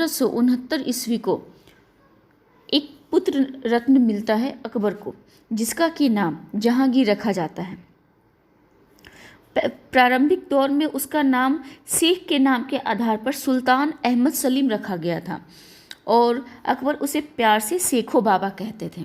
1569 को एक पुत्र रत्न मिलता है अकबर को, जिसका कि नाम जहांगीर रखा जाता है। प्रारंभिक दौर में उसका नाम शेख के नाम के आधार पर सुल्तान अहमद सलीम रखा गया था और अकबर उसे प्यार से शेखो बाबा कहते थे।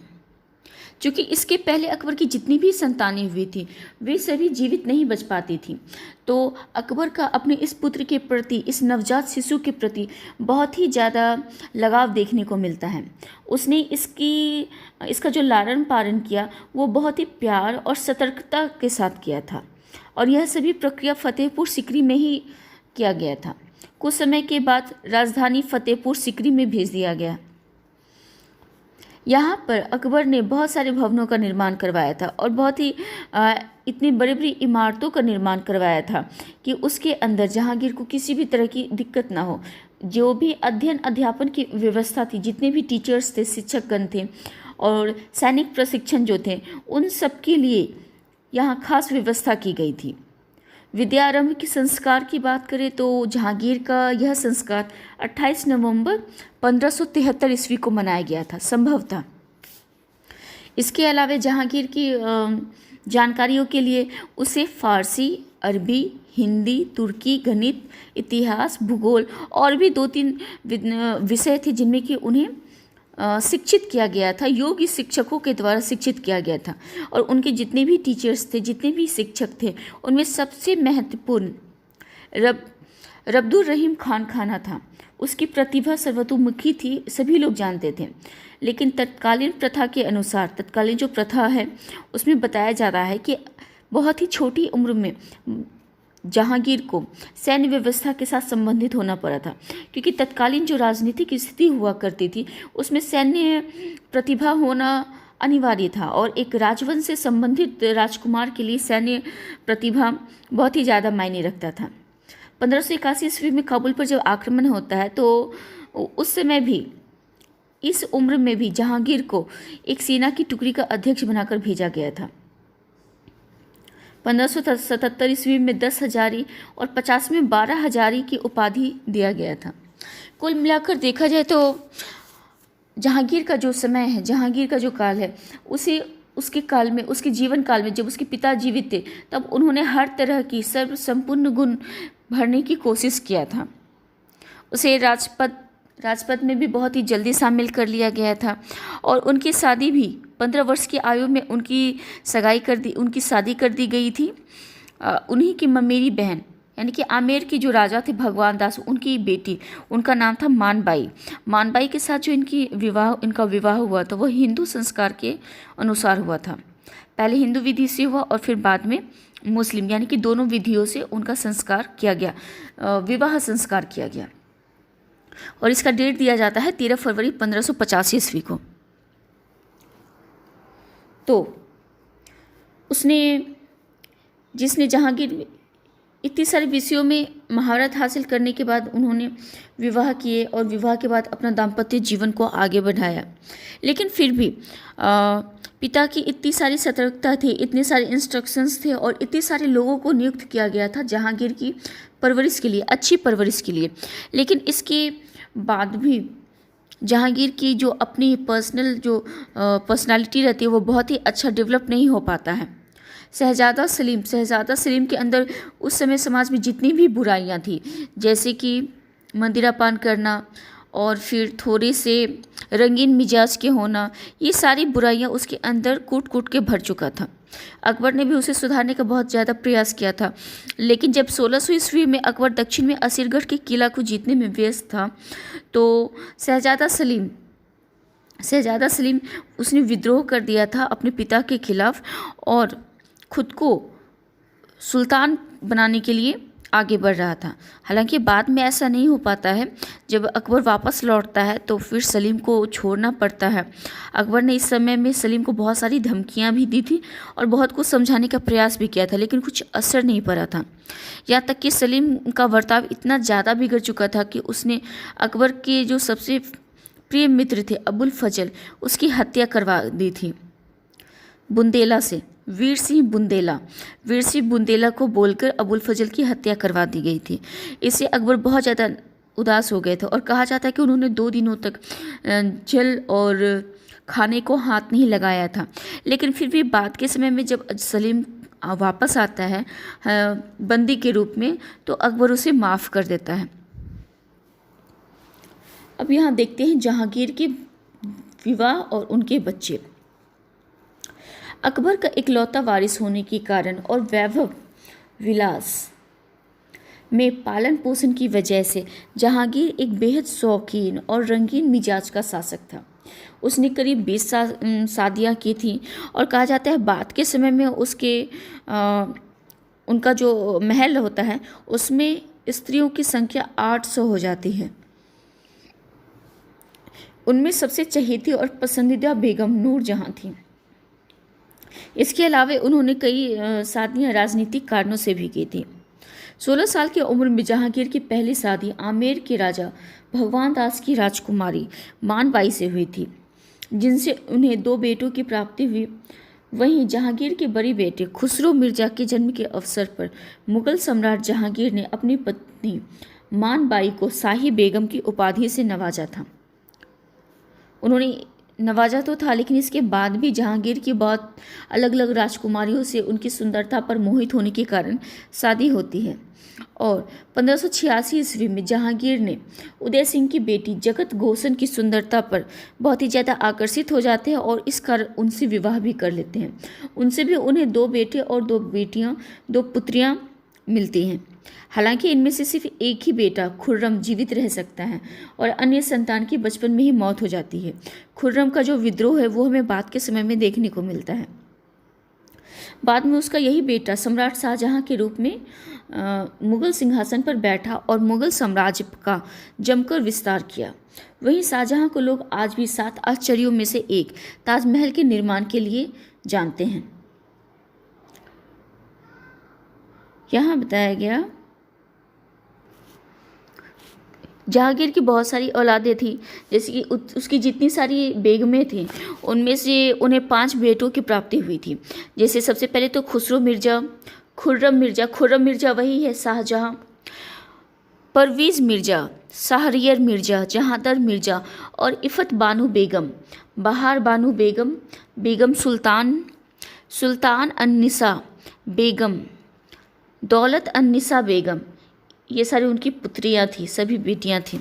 क्योंकि इसके पहले अकबर की जितनी भी संतानें हुई थी वे सभी जीवित नहीं बच पाती थी, तो अकबर का अपने इस पुत्र के प्रति, इस नवजात शिशु के प्रति बहुत ही ज़्यादा लगाव देखने को मिलता है। उसने इसका जो लालन पालन किया वो बहुत ही प्यार और सतर्कता के साथ किया था और यह सभी प्रक्रिया फतेहपुर सिकरी में ही किया गया था। कुछ समय के बाद राजधानी फतेहपुर सिकरी में भेज दिया गया। यहाँ पर अकबर ने बहुत सारे भवनों का निर्माण करवाया था और बहुत ही इतनी बड़ी बड़ी इमारतों का निर्माण करवाया था कि उसके अंदर जहांगीर को किसी भी तरह की दिक्कत ना हो। जो भी अध्ययन अध्यापन की व्यवस्था थी, जितने भी टीचर्स थे, शिक्षकगण थे और सैनिक प्रशिक्षण जो थे, उन सब के लिए यहाँ खास व्यवस्था की गई थी। विद्यारंभ के संस्कार की बात करें तो जहांगीर का यह संस्कार 28 नवंबर 1573 ईस्वी को मनाया गया था संभवतः। इसके अलावा जहांगीर की जानकारियों के लिए उसे फारसी, अरबी, हिंदी, तुर्की, गणित, इतिहास, भूगोल और भी 2-3 विषय थे जिनमें कि उन्हें शिक्षित किया गया था। योग्य शिक्षकों के द्वारा शिक्षित किया गया था और उनके जितने भी टीचर्स थे, जितने भी शिक्षक थे, उनमें सबसे महत्वपूर्ण रब्दुल रहीम खान खाना था। उसकी प्रतिभा सर्वतोमुखी थी, सभी लोग जानते थे। लेकिन तत्कालीन प्रथा के अनुसार, तत्कालीन जो प्रथा है उसमें बताया जा रहा है कि बहुत ही छोटी उम्र में जहांगीर को सैन्य व्यवस्था के साथ संबंधित होना पड़ा था, क्योंकि तत्कालीन जो राजनीतिक स्थिति हुआ करती थी उसमें सैन्य प्रतिभा होना अनिवार्य था और एक राजवंश से संबंधित राजकुमार के लिए सैन्य प्रतिभा बहुत ही ज़्यादा मायने रखता था। 1581 ईस्वी में काबुल पर जब आक्रमण होता है तो उस समय भी, इस उम्र में भी जहांगीर को एक सेना की टुकड़ी का अध्यक्ष बनाकर भेजा गया था। 1577 ईस्वी में 10 हजारी और 50 में 12 हजारी की उपाधि दिया गया था। कुल मिलाकर देखा जाए तो जहांगीर का जो समय है, जहांगीर का जो काल है, उसके काल में, उसके जीवन काल में जब उसके पिता जीवित थे तब उन्होंने हर तरह की सर्व संपूर्ण गुण भरने की कोशिश किया था। उसे राजपद में भी बहुत ही जल्दी शामिल कर लिया गया था और उनकी शादी भी 15 वर्ष की आयु में उनकी शादी कर दी गई थी। उन्हीं की ममेरी बहन यानी कि आमेर के जो राजा थे भगवान दास, उनकी बेटी, उनका नाम था मानबाई। मानबाई के साथ जो इनका विवाह हुआ था वो हिंदू संस्कार के अनुसार हुआ था। पहले हिंदू विधि से हुआ और फिर बाद में मुस्लिम, यानी कि दोनों विधियों से उनका संस्कार किया गया, विवाह संस्कार किया गया। और इसका डेट दिया जाता है 13 फरवरी 1585 ईस्वी को। तो जिसने जहांगीर इतनी सारे विषयों में महारत हासिल करने के बाद उन्होंने विवाह किए और विवाह के बाद अपना दाम्पत्य जीवन को आगे बढ़ाया। लेकिन फिर भी पिता की इतनी सारी सतर्कता थी, इतने सारे इंस्ट्रक्शंस थे और इतने सारे लोगों को नियुक्त किया गया था जहांगीर की परवरिश के लिए, अच्छी परवरिश के लिए। लेकिन इसके बाद भी जहांगीर की जो अपनी पर्सनालिटी रहती है वो बहुत ही अच्छा डेवलप नहीं हो पाता है। शहजादा सलीम के अंदर उस समय समाज में जितनी भी बुराइयां थी, जैसे कि मदिरापान करना और फिर थोड़े से रंगीन मिजाज के होना, ये सारी बुराइयां उसके अंदर कूट कूट के भर चुका था। अकबर ने भी उसे सुधारने का बहुत ज़्यादा प्रयास किया था। लेकिन जब 1600 ईस्वी में अकबर दक्षिण में असीरगढ़ के किला को जीतने में व्यस्त था तो शहजादा सलीम उसने विद्रोह कर दिया था अपने पिता के खिलाफ और खुद को सुल्तान बनाने के लिए आगे बढ़ रहा था। हालांकि बाद में ऐसा नहीं हो पाता है। जब अकबर वापस लौटता है तो फिर सलीम को छोड़ना पड़ता है। अकबर ने इस समय में सलीम को बहुत सारी धमकियां भी दी थी और बहुत कुछ समझाने का प्रयास भी किया था, लेकिन कुछ असर नहीं पड़ा था। यहाँ तक कि सलीम का बर्ताव इतना ज़्यादा बिगड़ चुका था कि उसने अकबर के जो सबसे प्रिय मित्र थे अबुल फजल, उसकी हत्या करवा दी थी बुंदेला से। वीर सिंह बुंदेला को बोलकर अबुल फजल की हत्या करवा दी गई थी। इससे अकबर बहुत ज़्यादा उदास हो गए थे और कहा जाता है कि उन्होंने 2 दिनों तक जल और खाने को हाथ नहीं लगाया था। लेकिन फिर भी बाद के समय में जब सलीम वापस आता है बंदी के रूप में, तो अकबर उसे माफ़ कर देता है। अब यहाँ देखते हैं जहांगीर के विवाह और उनके बच्चे। अकबर का इकलौता वारिस होने के कारण और वैभव विलास में पालन पोषण की वजह से जहांगीर एक बेहद शौकीन और रंगीन मिजाज का शासक था। उसने करीब 20 शादियाँ की थी और कहा जाता है बाद के समय में उनका जो महल होता है उसमें स्त्रियों की संख्या 800 हो जाती है। उनमें सबसे चहेती और पसंदीदा बेगम नूरजहां थी। इसके अलावा उन्होंने कई शादियाँ राजनीतिक कारणों से भी की थी। 16 साल की उम्र में जहांगीर की पहली शादी आमेर के राजा भगवान दास की राजकुमारी मानबाई से हुई थी, जिनसे उन्हें 2 बेटों की प्राप्ति हुई। वहीं जहांगीर के बड़े बेटे खुसरो मिर्जा के जन्म के अवसर पर मुगल सम्राट जहांगीर ने अपनी पत्नी मानबाई को शाही बेगम की उपाधि से नवाजा था। उन्होंने नवाजा तो था, लेकिन इसके बाद भी जहांगीर की बहुत अलग अलग राजकुमारियों से उनकी सुंदरता पर मोहित होने के कारण शादी होती है। और 1586 ईस्वी में जहांगीर ने उदय सिंह की बेटी जगत गोसन की सुंदरता पर बहुत ही ज़्यादा आकर्षित हो जाते हैं और इस कारण उनसे विवाह भी कर लेते हैं। उनसे भी उन्हें 2 बेटे और 2 पुत्रियां मिलती हैं। हालांकि इनमें से सिर्फ एक ही बेटा खुर्रम जीवित रह सकता है और अन्य संतान की बचपन में ही मौत हो जाती है। खुर्रम का जो विद्रोह है वो हमें बाद के समय में देखने को मिलता है। बाद में उसका यही बेटा सम्राट शाहजहां के रूप में मुगल सिंहासन पर बैठा और मुगल साम्राज्य का जमकर विस्तार किया। वहीं शाहजहां को लोग आज भी 7 आश्चर्यों में से एक ताजमहल के निर्माण के लिए जानते हैं। यहाँ बताया गया जहांगीर की बहुत सारी औलादें थी, जैसे कि उसकी जितनी सारी बेगमें थीं उनमें से उन्हें 5 बेटों की प्राप्ति हुई थी। जैसे सबसे पहले तो खुसरो मिर्जा, खुर्रम मिर्जा वही है शाहजहां, परवीज़ मिर्जा, शाहरियर मिर्जा, जहांदर मिर्जा और इफ़त बानो बेगम, बहार बानो बेगम, बेगम सुल्तान अन्निसा बेगम, दौलत अन्निसा बेगम, ये सारी उनकी पुत्रियां थी, सभी बेटियां थीं।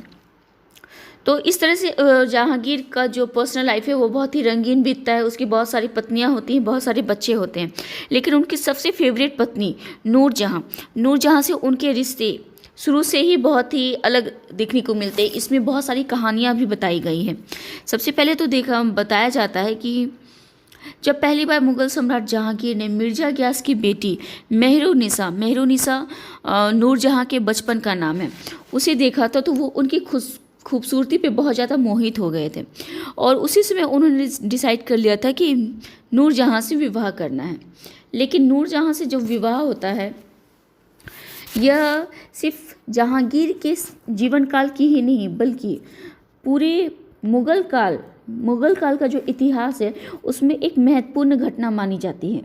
तो इस तरह से जहांगीर का जो पर्सनल लाइफ है वो बहुत ही रंगीन बीतता है। उसकी बहुत सारी पत्नियां होती हैं, बहुत सारे बच्चे होते हैं, लेकिन उनकी सबसे फेवरेट पत्नी नूरजहां से उनके रिश्ते शुरू से ही बहुत ही अलग देखने को मिलते हैं। इसमें बहुत सारी कहानियाँ भी बताई गई हैं। सबसे पहले तो बताया जाता है कि जब पहली बार मुगल सम्राट जहांगीर ने मिर्जा ग्यास की बेटी मेहरुनिसा नूरजहां के बचपन का नाम है, उसे देखा था, तो वो उनकी खूबसूरती पे बहुत ज़्यादा मोहित हो गए थे और उसी समय उन्होंने डिसाइड कर लिया था कि नूरजहां से विवाह करना है। लेकिन नूरजहां से जो विवाह होता है यह सिर्फ जहांगीर के जीवन काल की ही नहीं बल्कि पूरे मुगल काल का जो इतिहास है उसमें एक महत्वपूर्ण घटना मानी जाती है।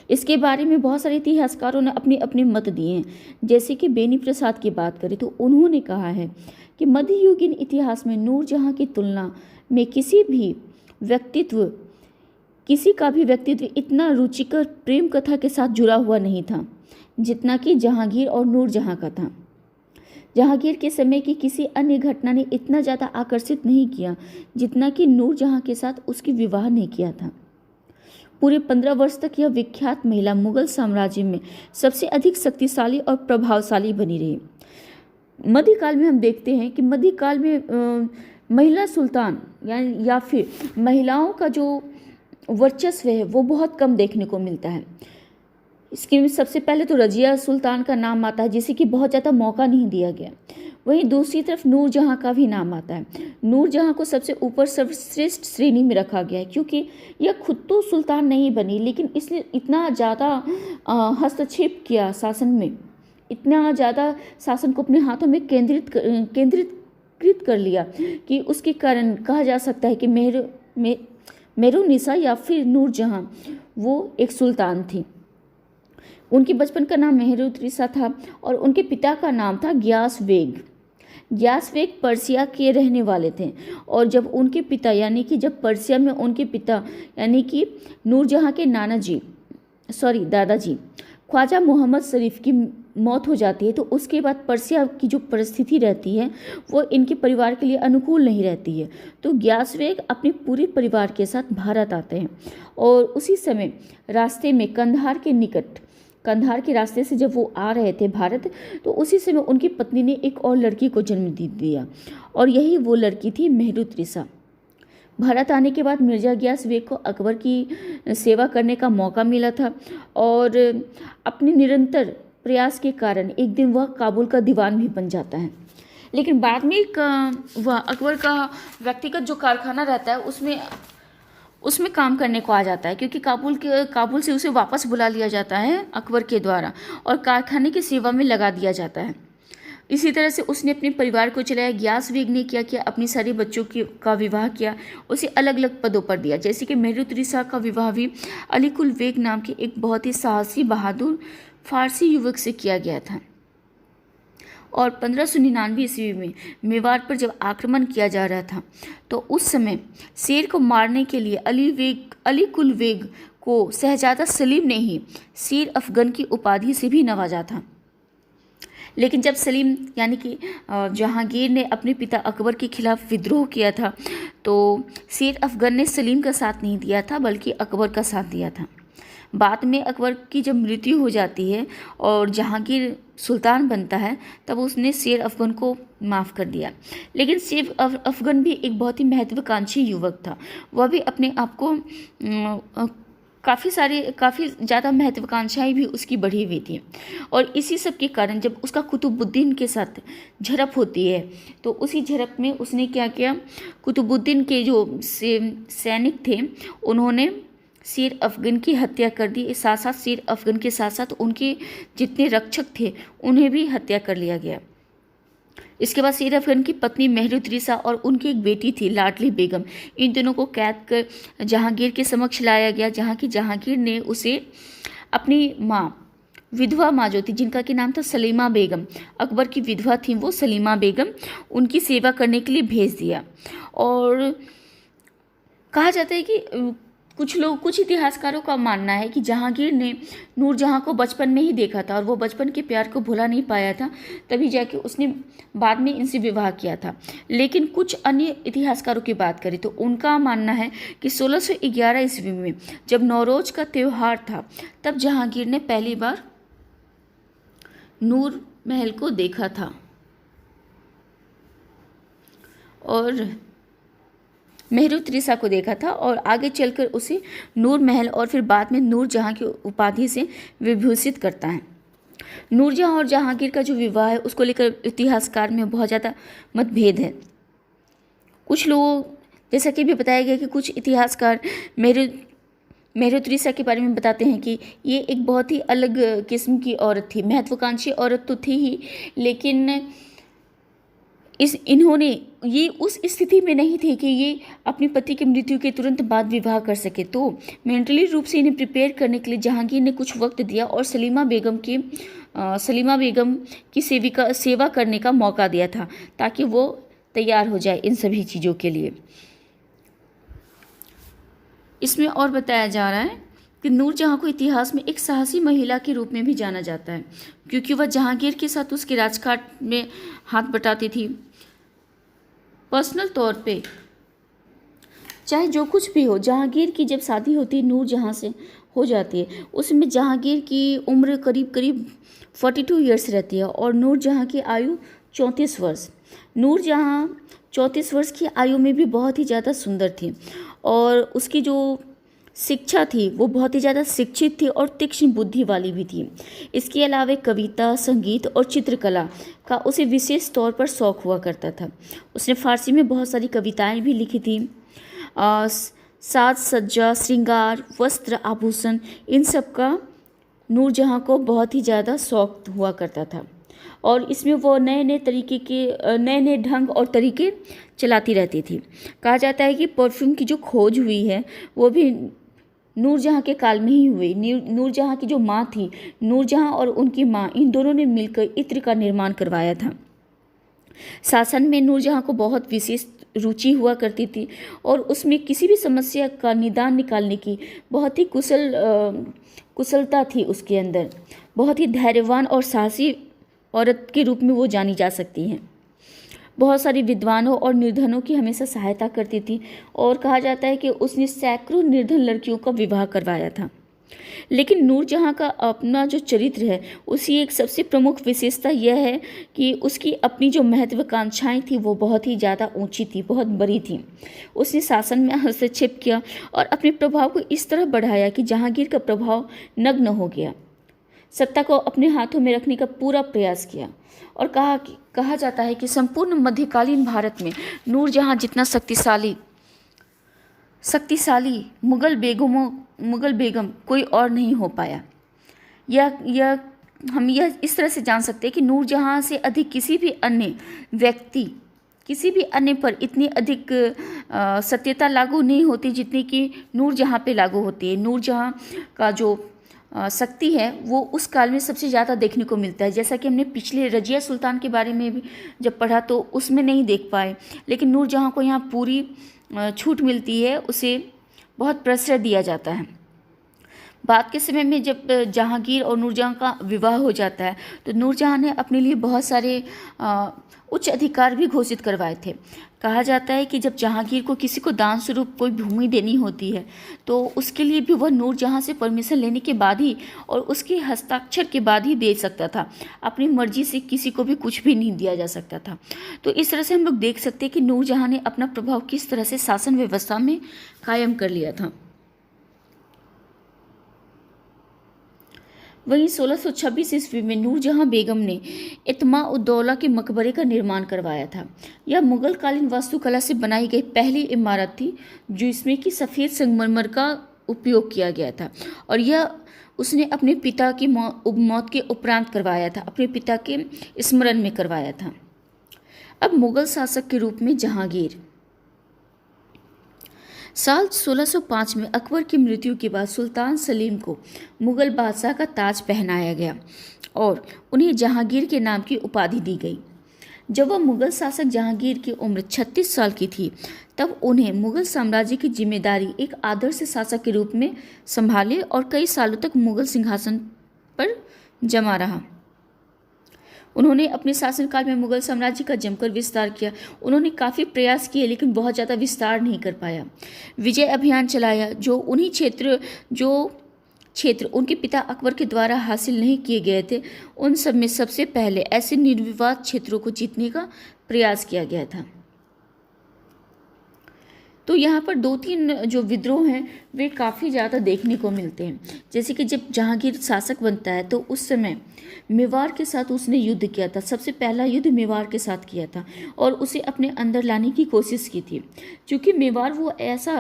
इसके बारे में बहुत सारे इतिहासकारों ने अपने अपने मत दिए हैं। जैसे कि बेनी प्रसाद की बात करें तो उन्होंने कहा है कि मध्ययुगीन इतिहास में नूरजहां की तुलना में किसी का भी व्यक्तित्व इतना रुचिकर प्रेम कथा के साथ जुड़ा हुआ नहीं था जितना कि जहांगीर और नूरजहां का था। जहांगीर के समय की किसी अन्य घटना ने इतना ज़्यादा आकर्षित नहीं किया जितना कि नूरजहां के साथ उसकी विवाह ने किया था। पूरे 15 वर्ष तक यह विख्यात महिला मुगल साम्राज्य में सबसे अधिक शक्तिशाली और प्रभावशाली बनी रही। मध्यकाल में हम देखते हैं कि मध्यकाल में महिला सुल्तान या फिर महिलाओं का जो वर्चस्व है वो बहुत कम देखने को मिलता है। इसके सबसे पहले तो रजिया सुल्तान का नाम आता है जिसे कि बहुत ज़्यादा मौका नहीं दिया गया। वहीं दूसरी तरफ नूरजहां का भी नाम आता है। नूरजहां को सबसे ऊपर सर्वश्रेष्ठ श्रेणी में रखा गया है क्योंकि यह खुद तो सुल्तान नहीं बनी, लेकिन इसने इतना ज़्यादा हस्तक्षेप किया शासन में, इतना ज़्यादा शासन को अपने हाथों में केंद्रित कर लिया कि उसके कारण कहा जा सकता है कि मेहरुनिसा या फिर नूरजहां वो एक सुल्तान थी। उनके बचपन का नाम मेहरुनिसा था और उनके पिता का नाम था ग्यास बेग। ग्यास बेग पर्सिया के रहने वाले थे और जब उनके पिता यानी कि जब पर्सिया में उनके पिता यानी कि नूरजहाँ के दादाजी ख्वाजा मोहम्मद शरीफ की मौत हो जाती है, तो उसके बाद पर्सिया की जो परिस्थिति रहती है वो इनके परिवार के लिए अनुकूल नहीं रहती है। तो ग्यास बेग अपने पूरे परिवार के साथ भारत आते हैं और उसी समय रास्ते में कंधार के रास्ते से जब वो आ रहे थे भारत, तो उसी समय उनकी पत्नी ने एक और लड़की को जन्म दिया और यही वो लड़की थी मेहरुत्निसा। भारत आने के बाद मिर्ज़ा गियास बेग को अकबर की सेवा करने का मौका मिला था और अपने निरंतर प्रयास के कारण एक दिन वह काबुल का दीवान भी बन जाता है। लेकिन बाद में वह अकबर का व्यक्तिगत जो कारखाना रहता है उसमें काम करने को आ जाता है, क्योंकि काबुल से उसे वापस बुला लिया जाता है अकबर के द्वारा और कारखाने की सेवा में लगा दिया जाता है। इसी तरह से उसने अपने परिवार को चलाया। गियास बेग ने क्या किया, अपने सारे बच्चों का विवाह किया, उसे अलग अलग पदों पर दिया। जैसे कि मेहरुत्निसा का विवाह भी अली कुल बेग नाम के एक बहुत ही साहसी बहादुर फारसी युवक से किया गया था। और 1599 ईस्वी में मेवाड़ पर जब आक्रमण किया जा रहा था, तो उस समय शेर को मारने के लिए अली कुल बेग को शहजादा सलीम ने ही शेर अफगन की उपाधि से भी नवाजा था। लेकिन जब सलीम यानी कि जहांगीर ने अपने पिता अकबर के खिलाफ विद्रोह किया था, तो शेर अफगन ने सलीम का साथ नहीं दिया था बल्कि अकबर का साथ दिया था। बाद में अकबर की जब मृत्यु हो जाती है और जहांगीर सुल्तान बनता है, तब उसने शेर अफगन को माफ़ कर दिया। लेकिन शेर अफगन भी एक बहुत ही महत्वाकांक्षी युवक था। वह भी अपने आप को काफ़ी ज़्यादा महत्वाकांक्षाएं भी उसकी बढ़ी हुई थी और इसी सब के कारण जब उसका कुतुबुद्दीन के साथ झड़प होती है, तो उसी झड़प में उसने क्या किया, कुतुबुद्दीन के जो सैनिक थे उन्होंने शेर अफगन की हत्या कर दी। साथ साथ शेर अफगन के साथ साथ उनके जितने रक्षक थे उन्हें भी हत्या कर लिया गया। इसके बाद शेर अफगन की पत्नी मेहरुत्निसा और उनकी एक बेटी थी लाडली बेगम, इन दोनों को कैद कर जहांगीर के समक्ष लाया गया, जहाँ की जहांगीर ने उसे अपनी विधवा माँ जो थी, जिनका कि नाम था सलीमा बेगम, अकबर की विधवा थी वो सलीमा बेगम, उनकी सेवा करने के लिए भेज दिया। और कहा जाता है कि कुछ इतिहासकारों का मानना है कि जहांगीर ने नूरजहाँ को बचपन में ही देखा था और वो बचपन के प्यार को भुला नहीं पाया था, तभी जाके उसने बाद में इनसे विवाह किया था। लेकिन कुछ अन्य इतिहासकारों की बात करें तो उनका मानना है कि 1611 ईस्वी में जब नौरोज का त्यौहार था, तब जहांगीर ने पहली बार नूर महल को देखा था और मेहरुत्निसा को देखा था और आगे चलकर उसे नूर महल और फिर बाद में नूरजहाँ की उपाधि से विभूषित करता है। नूरजहाँ और जहांगीर का जो विवाह है उसको लेकर इतिहासकार में बहुत ज़्यादा मतभेद है। कुछ लोग, जैसा कि भी बताया गया कि कुछ इतिहासकार मेहरुत्निसा के बारे में बताते हैं कि ये एक बहुत ही अलग किस्म की औरत थी, महत्वाकांक्षी औरत तो थी ही, लेकिन इन्होंने ये उस स्थिति में नहीं थे कि ये अपने पति की मृत्यु के तुरंत बाद विवाह कर सके, तो मेंटली रूप से इन्हें प्रिपेयर करने के लिए जहांगीर ने कुछ वक्त दिया और सलीमा बेगम की सेवा करने का मौका दिया था ताकि वो तैयार हो जाए इन सभी चीज़ों के लिए। इसमें और बताया जा रहा है कि नूरजहाँ को इतिहास में एक साहसी महिला के रूप में भी जाना जाता है, क्योंकि वह जहांगीर के साथ उसके राजकाट में हाथ बटाती थी। पर्सनल तौर पे चाहे जो कुछ भी हो, जहांगीर की जब शादी होती है नूरजहाँ से हो जाती है, उसमें जहांगीर की उम्र करीब 42 ईयर्स रहती है और नूरजहाँ की आयु 34 वर्ष। नूरजहाँ 34 वर्ष की आयु में भी बहुत ही ज़्यादा सुंदर थी और उसकी जो शिक्षा थी वो बहुत ही ज़्यादा शिक्षित थी और तीक्ष्ण बुद्धि वाली भी थी। इसके अलावा कविता, संगीत और चित्रकला का उसे विशेष तौर पर शौक़ हुआ करता था। उसने फारसी में बहुत सारी कविताएं भी लिखी थी। साज सज्जा, श्रृंगार, वस्त्र, आभूषण, इन सब का नूरजहाँ को बहुत ही ज़्यादा शौक़ हुआ करता था और इसमें वो नए नए ढंग और तरीके चलाती रहती थी। कहा जाता है कि परफ्यूम की जो खोज हुई है वो भी नूरजहाँ के काल में ही हुई। नूरजहाँ की जो माँ थी, नूरजहाँ और उनकी माँ, इन दोनों ने मिलकर इत्र का निर्माण करवाया था। शासन में नूरजहाँ को बहुत विशेष रुचि हुआ करती थी और उसमें किसी भी समस्या का निदान निकालने की बहुत ही कुशलता थी उसके अंदर। बहुत ही धैर्यवान और साहसी औरत के रूप में वो जानी जा सकती हैं। बहुत सारी विद्वानों और निर्धनों की हमेशा सहायता करती थी और कहा जाता है कि उसने सैकड़ों निर्धन लड़कियों का विवाह करवाया था। लेकिन नूरजहाँ का अपना जो चरित्र है, उसकी एक सबसे प्रमुख विशेषता यह है कि उसकी अपनी जो महत्वाकांक्षाएं थी वो बहुत ही ज़्यादा ऊंची थी, बहुत बड़ी थी। उसने शासन में हस्तक्षेप किया और अपने प्रभाव को इस तरह बढ़ाया कि जहांगीर का प्रभाव नग्न हो गया। सत्ता को अपने हाथों में रखने का पूरा प्रयास किया और कहा जाता है कि संपूर्ण मध्यकालीन भारत में नूरजहाँ जितना शक्तिशाली मुगल बेगम कोई और नहीं हो पाया। हम यह इस तरह से जान सकते हैं कि नूरजहाँ से अधिक किसी भी अन्य पर इतनी अधिक सत्यता लागू नहीं होती जितनी कि नूरजहाँ पे लागू होती है। नूरजहाँ का जो शक्ति है वो उस काल में सबसे ज़्यादा देखने को मिलता है। जैसा कि हमने पिछले रजिया सुल्तान के बारे में भी जब पढ़ा तो उसमें नहीं देख पाए, लेकिन नूरजहाँ को यहाँ पूरी छूट मिलती है, उसे बहुत प्रश्रय दिया जाता है। बाद के समय में जब जहांगीर और नूरजहाँ का विवाह हो जाता है तो नूरजहाँ ने अपने लिए बहुत सारे उच्च अधिकार भी घोषित करवाए थे। कहा जाता है कि जब जहांगीर को किसी को दान स्वरूप कोई भूमि देनी होती है तो उसके लिए भी वह नूरजहाँ से परमिशन लेने के बाद ही और उसके हस्ताक्षर के बाद ही दे सकता था। अपनी मर्जी से किसी को भी कुछ भी नहीं दिया जा सकता था। तो इस तरह से हम लोग देख सकते हैं कि नूरजहाँ ने अपना प्रभाव किस तरह से शासन व्यवस्था में कायम कर लिया था। वहीं 1626 ईस्वी में नूरजहाँ बेगम ने इत्मा-उद-दौला के मकबरे का निर्माण करवाया था। यह मुगल कालीन वास्तुकला से बनाई गई पहली इमारत थी जिसमें कि सफ़ेद संगमरमर का उपयोग किया गया था और यह उसने अपने पिता की मौत के उपरांत करवाया था, अपने पिता के स्मरण में करवाया था। अब मुगल शासक के रूप में जहांगीर। साल 1605 में अकबर की मृत्यु के बाद सुल्तान सलीम को मुगल बादशाह का ताज पहनाया गया और उन्हें जहांगीर के नाम की उपाधि दी गई। जब वह मुगल शासक जहांगीर की उम्र 36 साल की थी तब उन्हें मुगल साम्राज्य की जिम्मेदारी एक आदर्श शासक के रूप में संभाले और कई सालों तक मुगल सिंहासन पर जमा रहा। उन्होंने अपने शासनकाल में मुगल साम्राज्य का जमकर विस्तार किया। उन्होंने काफ़ी प्रयास किए लेकिन बहुत ज़्यादा विस्तार नहीं कर पाया। विजय अभियान चलाया, जो क्षेत्र उनके पिता अकबर के द्वारा हासिल नहीं किए गए थे, उन सब में सबसे पहले ऐसे निर्विवाद क्षेत्रों को जीतने का प्रयास किया गया था। तो यहाँ पर 2-3 जो विद्रोह हैं वे काफ़ी ज़्यादा देखने को मिलते हैं। जैसे कि जब जहांगीर शासक बनता है तो उस समय मेवाड़ के साथ उसने युद्ध किया था। सबसे पहला युद्ध मेवाड़ के साथ किया था और उसे अपने अंदर लाने की कोशिश की थी। क्योंकि मेवाड़ वो ऐसा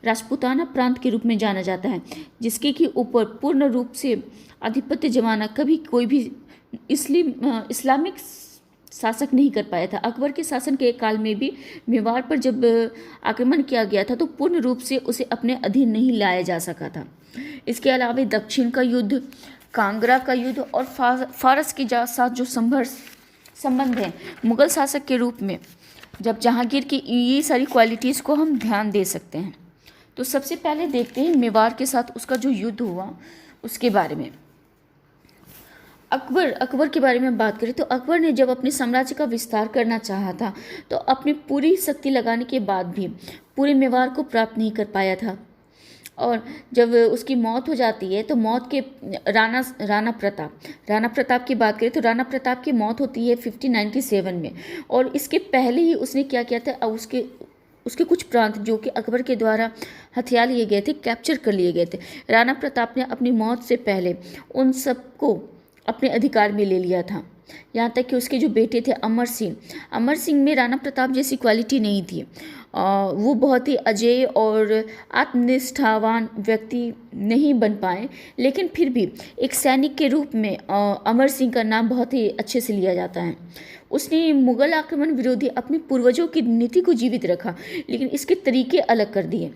राजपूताना प्रांत के रूप में जाना जाता है जिसके कि ऊपर पूर्ण रूप से आधिपत्य जमाना कभी कोई भी इस्लामिक शासक नहीं कर पाया था। अकबर के शासन के काल में भी मेवाड़ पर जब आक्रमण किया गया था तो पूर्ण रूप से उसे अपने अधीन नहीं लाया जा सका था। इसके अलावा दक्षिण का युद्ध, कांगड़ा का युद्ध और फारस के साथ जो संबंध है मुगल शासक के रूप में, जब जहांगीर की ये सारी क्वालिटीज़ को हम ध्यान दे सकते हैं। तो सबसे पहले देखते हैं मेवाड़ के साथ उसका जो युद्ध हुआ उसके बारे में। अकबर के बारे में बात करें तो अकबर ने जब अपने साम्राज्य का विस्तार करना चाहा था तो अपनी पूरी शक्ति लगाने के बाद भी पूरे मेवाड़ को प्राप्त नहीं कर पाया था। और जब उसकी मौत हो जाती है तो मौत के राणा प्रताप की बात करें तो राणा प्रताप की मौत होती है 1597 में। और इसके पहले ही उसने क्या किया था, उसके कुछ प्रांत जो कि अकबर के द्वारा हथिया लिए गए थे, कैप्चर कर लिए गए थे। राणा प्रताप ने अपनी मौत से पहले उन सबको अपने अधिकार में ले लिया था। यहाँ तक कि उसके जो बेटे थे अमर सिंह में राणा प्रताप जैसी क्वालिटी नहीं थी। वो बहुत ही अजेय और आत्मनिष्ठावान व्यक्ति नहीं बन पाए, लेकिन फिर भी एक सैनिक के रूप में अमर सिंह का नाम बहुत ही अच्छे से लिया जाता है। उसने मुगल आक्रमण विरोधी अपने पूर्वजों की नीति को जीवित रखा, लेकिन इसके तरीके अलग कर दिए।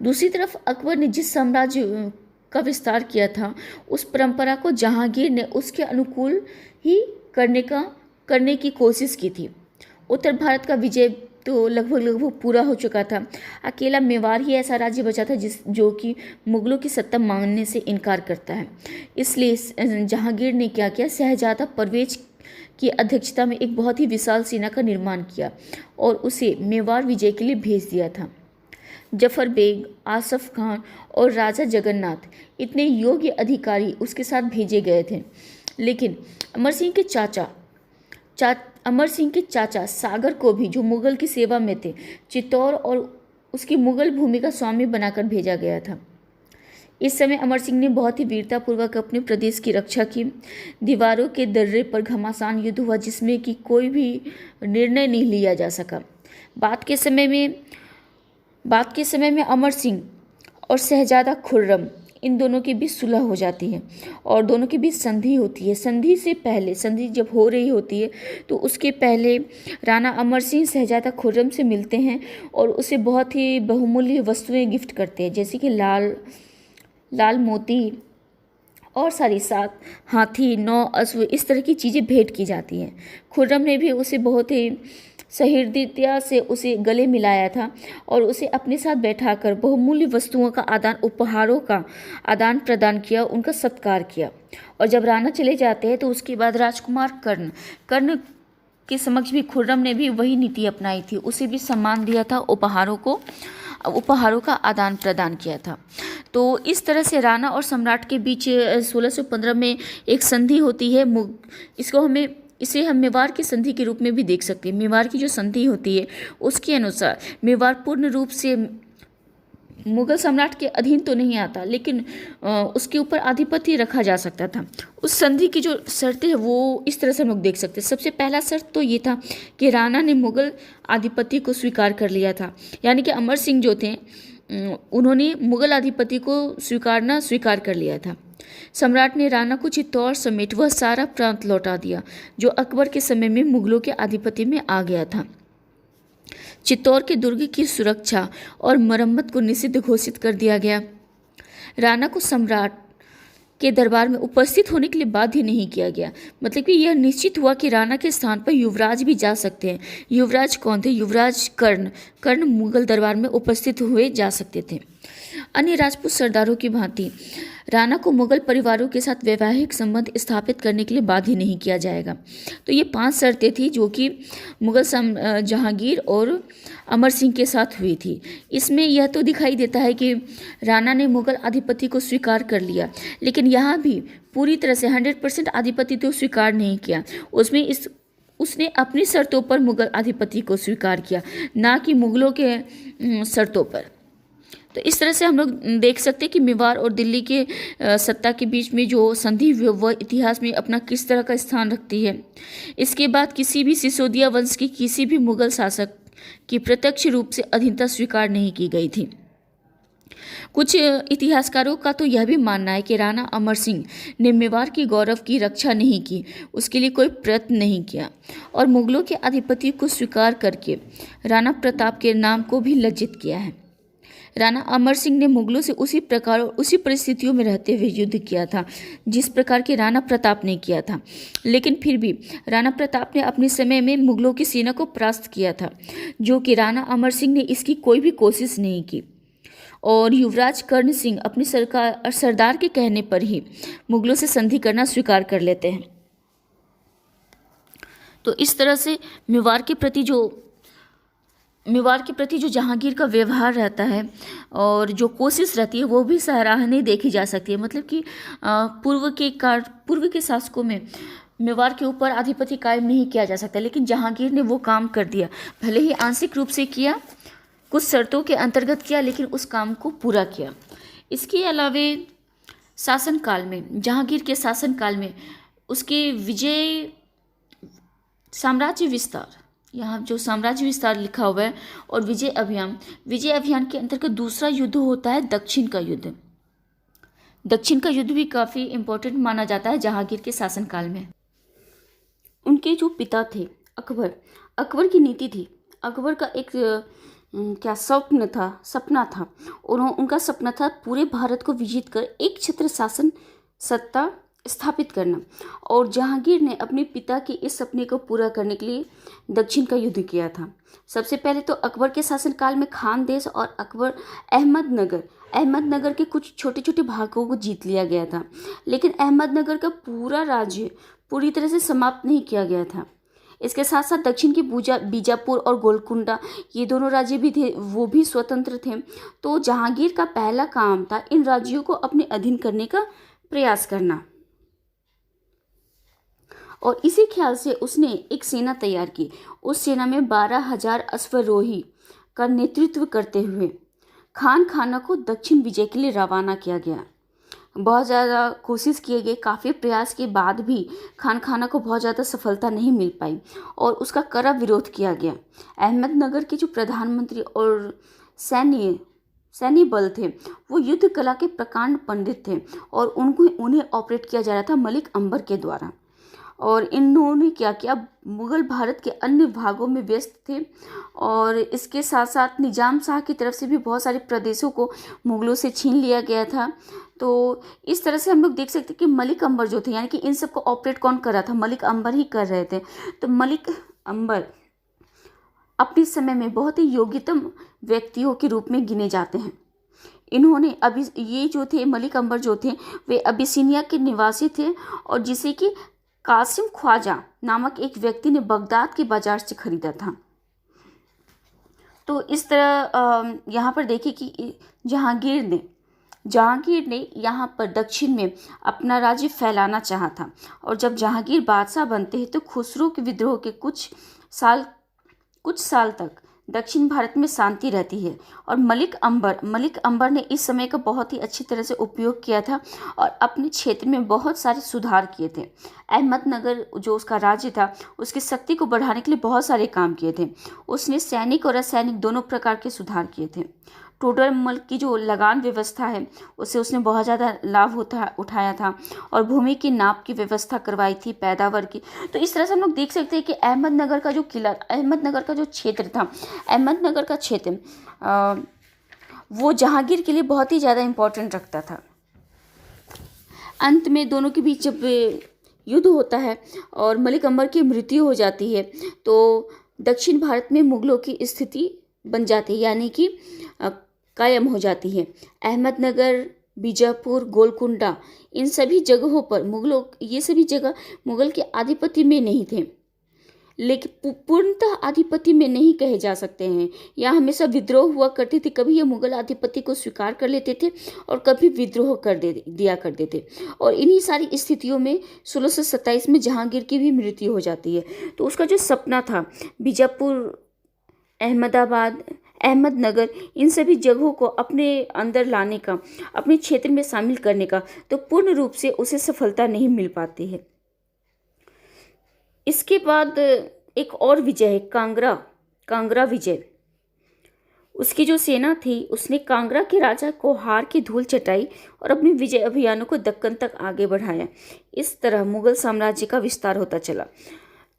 दूसरी तरफ अकबर ने जिस साम्राज्य का विस्तार किया था उस परंपरा को जहांगीर ने उसके अनुकूल ही करने का करने की कोशिश की थी। उत्तर भारत का विजय तो लगभग पूरा हो चुका था। अकेला मेवाड़ ही ऐसा राज्य बचा था जो कि मुगलों की सत्ता मानने से इनकार करता है। इसलिए जहांगीर ने क्या किया, शहजादा परवेज की अध्यक्षता में एक बहुत ही विशाल सेना का निर्माण किया और उसे मेवाड़ विजय के लिए भेज दिया था। जफर बेग, आसफ खान और राजा जगन्नाथ इतने योग्य अधिकारी उसके साथ भेजे गए थे, लेकिन अमर सिंह के चाचा सागर को भी, जो मुगल की सेवा में थे, चित्तौड़ और उसकी मुगल भूमि का स्वामी बनाकर भेजा गया था। इस समय अमर सिंह ने बहुत ही वीरतापूर्वक अपने प्रदेश की रक्षा की। दीवारों के दर्रे पर घमासान युद्ध हुआ जिसमें कि कोई भी निर्णय नहीं लिया जा सका। बाद के समय में अमर सिंह और शहजादा खुर्रम, इन दोनों के बीच सुलह हो जाती है और दोनों के बीच संधि होती है। संधि जब हो रही होती है तो उसके पहले राणा अमर सिंह शहजादा खुर्रम से मिलते हैं और उसे बहुत ही बहुमूल्य वस्तुएं गिफ्ट करते हैं, जैसे कि लाल मोती और सारी 7 हाथी, 9 अश्व, इस तरह की चीज़ें भेंट की जाती हैं। खुर्रम ने भी उसे बहुत ही सहृदयता से उसे गले मिलाया था और उसे अपने साथ बैठाकर बहुमूल्य वस्तुओं का उपहारों का आदान प्रदान किया, उनका सत्कार किया। और जब राणा चले जाते हैं तो उसके बाद राजकुमार कर्ण के समक्ष भी खुर्रम ने भी वही नीति अपनाई थी, उसे भी सम्मान दिया था, उपहारों का आदान प्रदान किया था। तो इस तरह से राणा और सम्राट के बीच 1615 में एक संधि होती है। इसे हम मेवाड़ की संधि के रूप में भी देख सकते हैं। मेवाड़ की जो संधि होती है उसके अनुसार मेवाड़ पूर्ण रूप से मुगल सम्राट के अधीन तो नहीं आता, लेकिन उसके ऊपर आधिपत्य रखा जा सकता था। उस संधि की जो शर्तें हैं वो इस तरह से हम लोग देख सकते हैं। सबसे पहला शर्त तो ये था कि राणा ने मुगल आधिपत्य को स्वीकार कर लिया था, यानी कि अमर सिंह जो थे उन्होंने मुगल आधिपत्य को स्वीकार कर लिया था। सम्राट ने राणा को चित्तौड़ समेत वह सारा प्रांत लौटा दिया जो अकबर के समय में मुगलों के आधिपत्य में आ गया था। चित्तौड़ के दुर्ग की सुरक्षा और मरम्मत को निषिद्ध घोषित कर दिया गया। राणा को सम्राट के दरबार में उपस्थित होने के लिए बाध्य नहीं किया गया, मतलब कि यह निश्चित हुआ कि राणा के स्थान पर युवराज भी जा सकते हैं। युवराज कौन थे? युवराज कर्ण मुगल दरबार में उपस्थित हुए जा सकते थे। अन्य राजपूत सरदारों की भांति राणा को मुगल परिवारों के साथ वैवाहिक संबंध स्थापित करने के लिए बाध्य नहीं किया जाएगा। तो ये 5 शर्तें थी जो कि मुगल जहांगीर और अमर सिंह के साथ हुई थी। इसमें यह तो दिखाई देता है कि राणा ने मुगल आधिपत्य को स्वीकार कर लिया, लेकिन यहाँ भी पूरी तरह से 100% आधिपत्य तो स्वीकार नहीं किया। उसने अपनी शर्तों पर मुगल आधिपत्य को स्वीकार किया, ना कि मुगलों के शर्तों पर। तो इस तरह से हम लोग देख सकते हैं कि मेवाड़ और दिल्ली के सत्ता के बीच में जो संधि हुई वह इतिहास में अपना किस तरह का स्थान रखती है। इसके बाद किसी भी सिसोदिया वंश के किसी भी मुगल शासक की प्रत्यक्ष रूप से अधीनता स्वीकार नहीं की गई थी। कुछ इतिहासकारों का तो यह भी मानना है कि राणा अमर सिंह ने मेवाड़ की गौरव की रक्षा नहीं की, उसके लिए कोई प्रयत्न नहीं किया और मुगलों के आधिपत्य को स्वीकार करके राणा प्रताप के नाम को भी लज्जित किया है। राणा अमर सिंह ने मुगलों से उसी प्रकार और उसी परिस्थितियों में रहते हुए युद्ध किया था जिस प्रकार के राणा प्रताप ने किया था, लेकिन फिर भी राणा प्रताप ने अपने समय में मुगलों की सेना को परास्त किया था, जो कि राणा अमर सिंह ने इसकी कोई भी कोशिश नहीं की। और युवराज कर्ण सिंह अपने सरदार के कहने पर ही मुगलों से संधि करना स्वीकार कर लेते हैं। तो इस तरह से मेवाड़ के प्रति जो जहांगीर का व्यवहार रहता है और जो कोशिश रहती है वो भी सराहनीय देखी जा सकती है। मतलब कि पूर्व के शासकों में मेवाड़ के ऊपर आधिपत्य कायम नहीं किया जा सकता, लेकिन जहांगीर ने वो काम कर दिया। भले ही आंशिक रूप से किया, कुछ शर्तों के अंतर्गत किया, लेकिन उस काम को पूरा किया। इसके अलावे शासनकाल में, जहांगीर के शासनकाल में उसके साम्राज्य विस्तार, यहाँ जो साम्राज्य विस्तार लिखा हुआ है, और विजय अभियान के अंतर्गत दूसरा युद्ध होता है दक्षिण का युद्ध। दक्षिण का युद्ध भी काफ़ी इम्पोर्टेंट माना जाता है जहांगीर के शासनकाल में। उनके जो पिता थे अकबर की नीति थी, अकबर का एक सपना था। उनका सपना था पूरे भारत को विजित कर एक छत्र शासन सत्ता स्थापित करना। और जहांगीर ने अपने पिता के इस सपने को पूरा करने के लिए दक्षिण का युद्ध किया था। सबसे पहले तो अकबर के शासनकाल में खानदेश और अहमदनगर के कुछ छोटे छोटे भागों को जीत लिया गया था, लेकिन अहमदनगर का पूरा राज्य पूरी तरह से समाप्त नहीं किया गया था। इसके साथ साथ दक्षिण के बीजापुर और गोलकुंडा, ये दोनों राज्य भी थे, वो भी स्वतंत्र थे। तो जहांगीर का पहला काम था इन राज्यों को अपने अधीन करने का प्रयास करना, और इसी ख्याल से उसने एक सेना तैयार की। उस सेना में 12,000 अश्वरोही का नेतृत्व करते हुए खाना को दक्षिण विजय के लिए रवाना किया गया। बहुत ज़्यादा कोशिश किए गए, काफ़ी प्रयास के बाद भी खाना को बहुत ज़्यादा सफलता नहीं मिल पाई और उसका कड़ा विरोध किया गया। अहमदनगर के जो प्रधानमंत्री और सैन्य बल थे, वो युद्ध कला के प्रकांड पंडित थे और उन्हें ऑपरेट किया जा रहा था मलिक अंबर के द्वारा। और इन्होंने क्या किया, मुग़ल भारत के अन्य भागों में व्यस्त थे और इसके साथ साथ निजाम शाह की तरफ से भी बहुत सारे प्रदेशों को मुग़लों से छीन लिया गया था। तो इस तरह से हम लोग देख सकते हैं कि मलिक अंबर जो थे, यानी कि इन सबको ऑपरेट कौन कर रहा था, मलिक अंबर ही कर रहे थे। तो मलिक अंबर अपने समय में बहुत ही योग्यतम व्यक्तियों के रूप में गिने जाते हैं। इन्होंने ये जो थे मलिक अंबर जो थे, वे अबिसिनिया के निवासी थे और जिसे कि कासिम ख्वाजा नामक एक व्यक्ति ने बगदाद के बाजार से खरीदा था। तो इस तरह यहाँ पर देखिए कि जहांगीर ने यहाँ पर दक्षिण में अपना राज्य फैलाना चाहा था। और जब जहांगीर बादशाह बनते हैं तो खुसरो के विद्रोह के कुछ साल तक दक्षिण भारत में शांति रहती है और मलिक अंबर ने इस समय का बहुत ही अच्छी तरह से उपयोग किया था और अपने क्षेत्र में बहुत सारे सुधार किए थे। अहमदनगर जो उसका राज्य था, उसकी शक्ति को बढ़ाने के लिए बहुत सारे काम किए थे। उसने सैनिक और असैनिक दोनों प्रकार के सुधार किए थे। टोडर मल की जो लगान व्यवस्था है, उससे उसने बहुत ज़्यादा लाभ उठाया था और भूमि की नाप की व्यवस्था करवाई थी, पैदावार की। तो इस तरह से हम लोग देख सकते हैं कि अहमदनगर का जो क्षेत्र वो जहांगीर के लिए बहुत ही ज़्यादा इम्पोर्टेंट रखता था। अंत में दोनों के बीच जब युद्ध होता है और मलिक अंबर की मृत्यु हो जाती है, तो दक्षिण भारत में मुगलों की स्थिति बन जाती है, यानी कि कायम हो जाती है। अहमदनगर, बीजापुर, गोलकुंडा, इन सभी जगहों पर ये सभी जगह मुगल के आधिपत्य में नहीं थे, लेकिन पूर्णतः आधिपत्य में नहीं कहे जा सकते हैं। यहाँ हमेशा विद्रोह हुआ करते थे, कभी ये मुगल आधिपत्य को स्वीकार कर लेते थे और कभी विद्रोह दिया करते थे। और इन्हीं सारी स्थितियों में 1627 में जहांगीर की भी मृत्यु हो जाती है। तो उसका जो सपना था बीजापुर, अहमदनगर, इन सभी जगहों को अपने अंदर लाने का, अपने क्षेत्र में शामिल करने का, तो पूर्ण रूप से उसे सफलता नहीं मिल पाती है। इसके बाद एक और विजय है, कांगड़ा विजय। उसकी जो सेना थी, उसने कांगड़ा के राजा को हार की धूल चटाई और अपने विजय अभियानों को दक्कन तक आगे बढ़ाया। इस तरह मुगल साम्राज्य का विस्तार होता चला।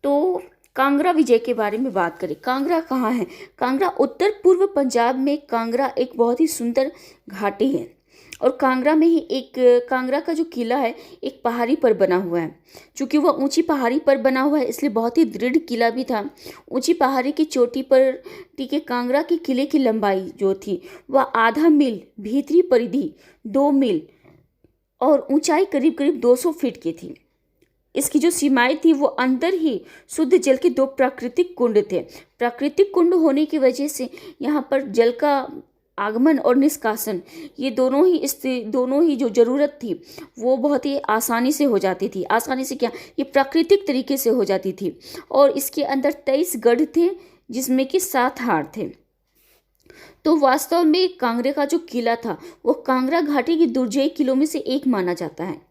तो कांगड़ा विजय के बारे में बात करें। कांगड़ा कहाँ है? कांगड़ा उत्तर पूर्व पंजाब में कांगड़ा एक बहुत ही सुंदर घाटी है और कांगड़ा का जो किला है एक पहाड़ी पर बना हुआ है। चूँकि वह ऊंची पहाड़ी पर बना हुआ है, इसलिए बहुत ही दृढ़ किला भी था। ऊंची पहाड़ी की चोटी पर टिके कांगड़ा के किले की लंबाई जो थी वह आधा मील, भीतरी परिधि 2 मील और ऊंचाई करीब करीब 200 फीट की थी। इसकी जो सीमाएं थी वो अंदर ही शुद्ध जल के 2 प्राकृतिक कुंड थे। प्राकृतिक कुंड होने की वजह से यहाँ पर जल का आगमन और निष्कासन, ये दोनों ही जो ज़रूरत थी वो बहुत ही आसानी से हो जाती थी। आसानी से क्या, ये प्राकृतिक तरीके से हो जाती थी। और इसके अंदर 23 गढ़ थे, जिसमें कि 7 हार थे। तो वास्तव में कांगड़े का जो किला था वो कांगड़ा घाटी की दुर्जय किलों में से एक माना जाता है।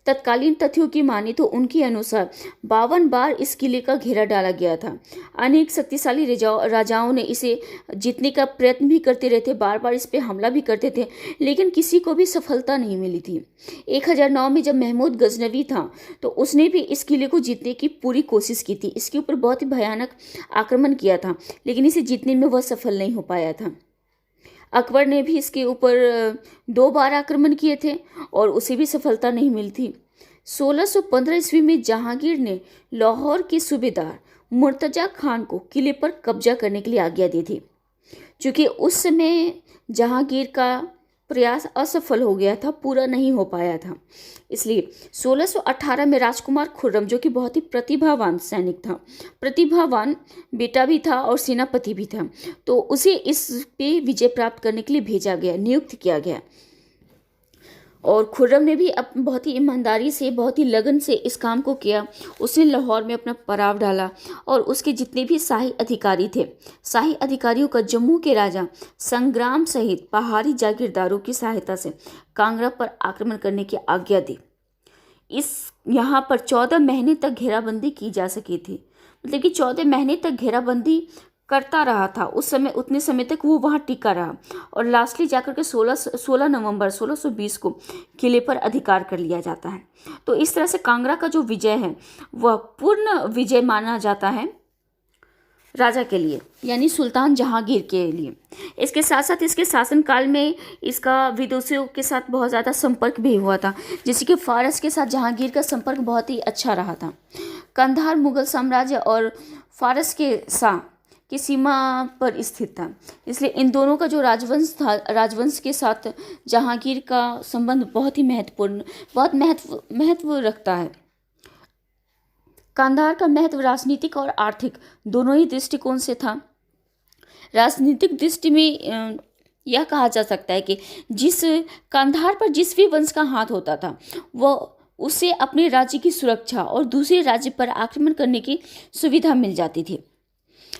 तत्कालीन तथ्यों की माने तो उनके अनुसार 52 बार इस किले का घेरा डाला गया था। अनेक शक्तिशाली राजाओं ने इसे जीतने का प्रयत्न भी करते रहते, बार बार इस पे हमला भी करते थे, लेकिन किसी को भी सफलता नहीं मिली थी। 1009 में जब महमूद गजनवी था तो उसने भी इस किले को जीतने की पूरी कोशिश की थी। इसके ऊपर बहुत ही भयानक आक्रमण किया था, लेकिन इसे जीतने में वह सफल नहीं हो पाया था। अकबर ने भी इसके ऊपर 2 बार आक्रमण किए थे और उसे भी सफलता नहीं मिली थी। 1615 ईस्वी में जहांगीर ने लाहौर के सूबेदार मुर्तजा खान को किले पर कब्जा करने के लिए आज्ञा दी थी। क्योंकि उस समय जहांगीर का प्रयास असफल हो गया था, पूरा नहीं हो पाया था, इसलिए 1618 में राजकुमार खुर्रम, जो कि बहुत ही प्रतिभावान सैनिक था, प्रतिभावान बेटा भी था और सेनापति भी था, तो उसे इस पे विजय प्राप्त करने के लिए भेजा गया, नियुक्त किया गया। और खुर्रम ने भी बहुत ही ईमानदारी से, बहुत ही लगन से इस काम को किया। उसने लाहौर में अपना पड़ाव डाला और उसके जितने भी शाही अधिकारी थे, शाही अधिकारियों का जम्मू के राजा संग्राम सहित पहाड़ी जागीरदारों की सहायता से कांगड़ा पर आक्रमण करने की आज्ञा दी। यहाँ पर 14 महीने तक घेराबंदी की जा सकी थी, मतलब कि 14 महीने तक घेराबंदी करता रहा था। उस समय, उतने समय तक वो वहाँ टिका रहा और लास्टली जाकर के 16 नवंबर 1620 को किले पर अधिकार कर लिया जाता है। तो इस तरह से कांगड़ा का जो विजय है वह पूर्ण विजय माना जाता है राजा के लिए, यानी सुल्तान जहांगीर के लिए। इसके साथ साथ इसके शासनकाल में इसका विदेशियों के साथ बहुत ज़्यादा संपर्क भी हुआ था, जैसे कि फारस के साथ जहांगीर का संपर्क बहुत ही अच्छा रहा था। कंधार मुगल साम्राज्य और फारस के शाह की सीमा पर स्थित था, इसलिए इन दोनों का जो राजवंश था, राजवंश के साथ जहांगीर का संबंध बहुत ही महत्वपूर्ण, बहुत महत्व रखता है। कांधार का महत्व राजनीतिक और आर्थिक दोनों ही दृष्टिकोण से था। राजनीतिक दृष्टि में यह कहा जा सकता है कि जिस कांधार पर जिस भी वंश का हाथ होता था, वह उसे अपने राज्य की सुरक्षा और दूसरे राज्य पर आक्रमण करने की सुविधा मिल जाती थी।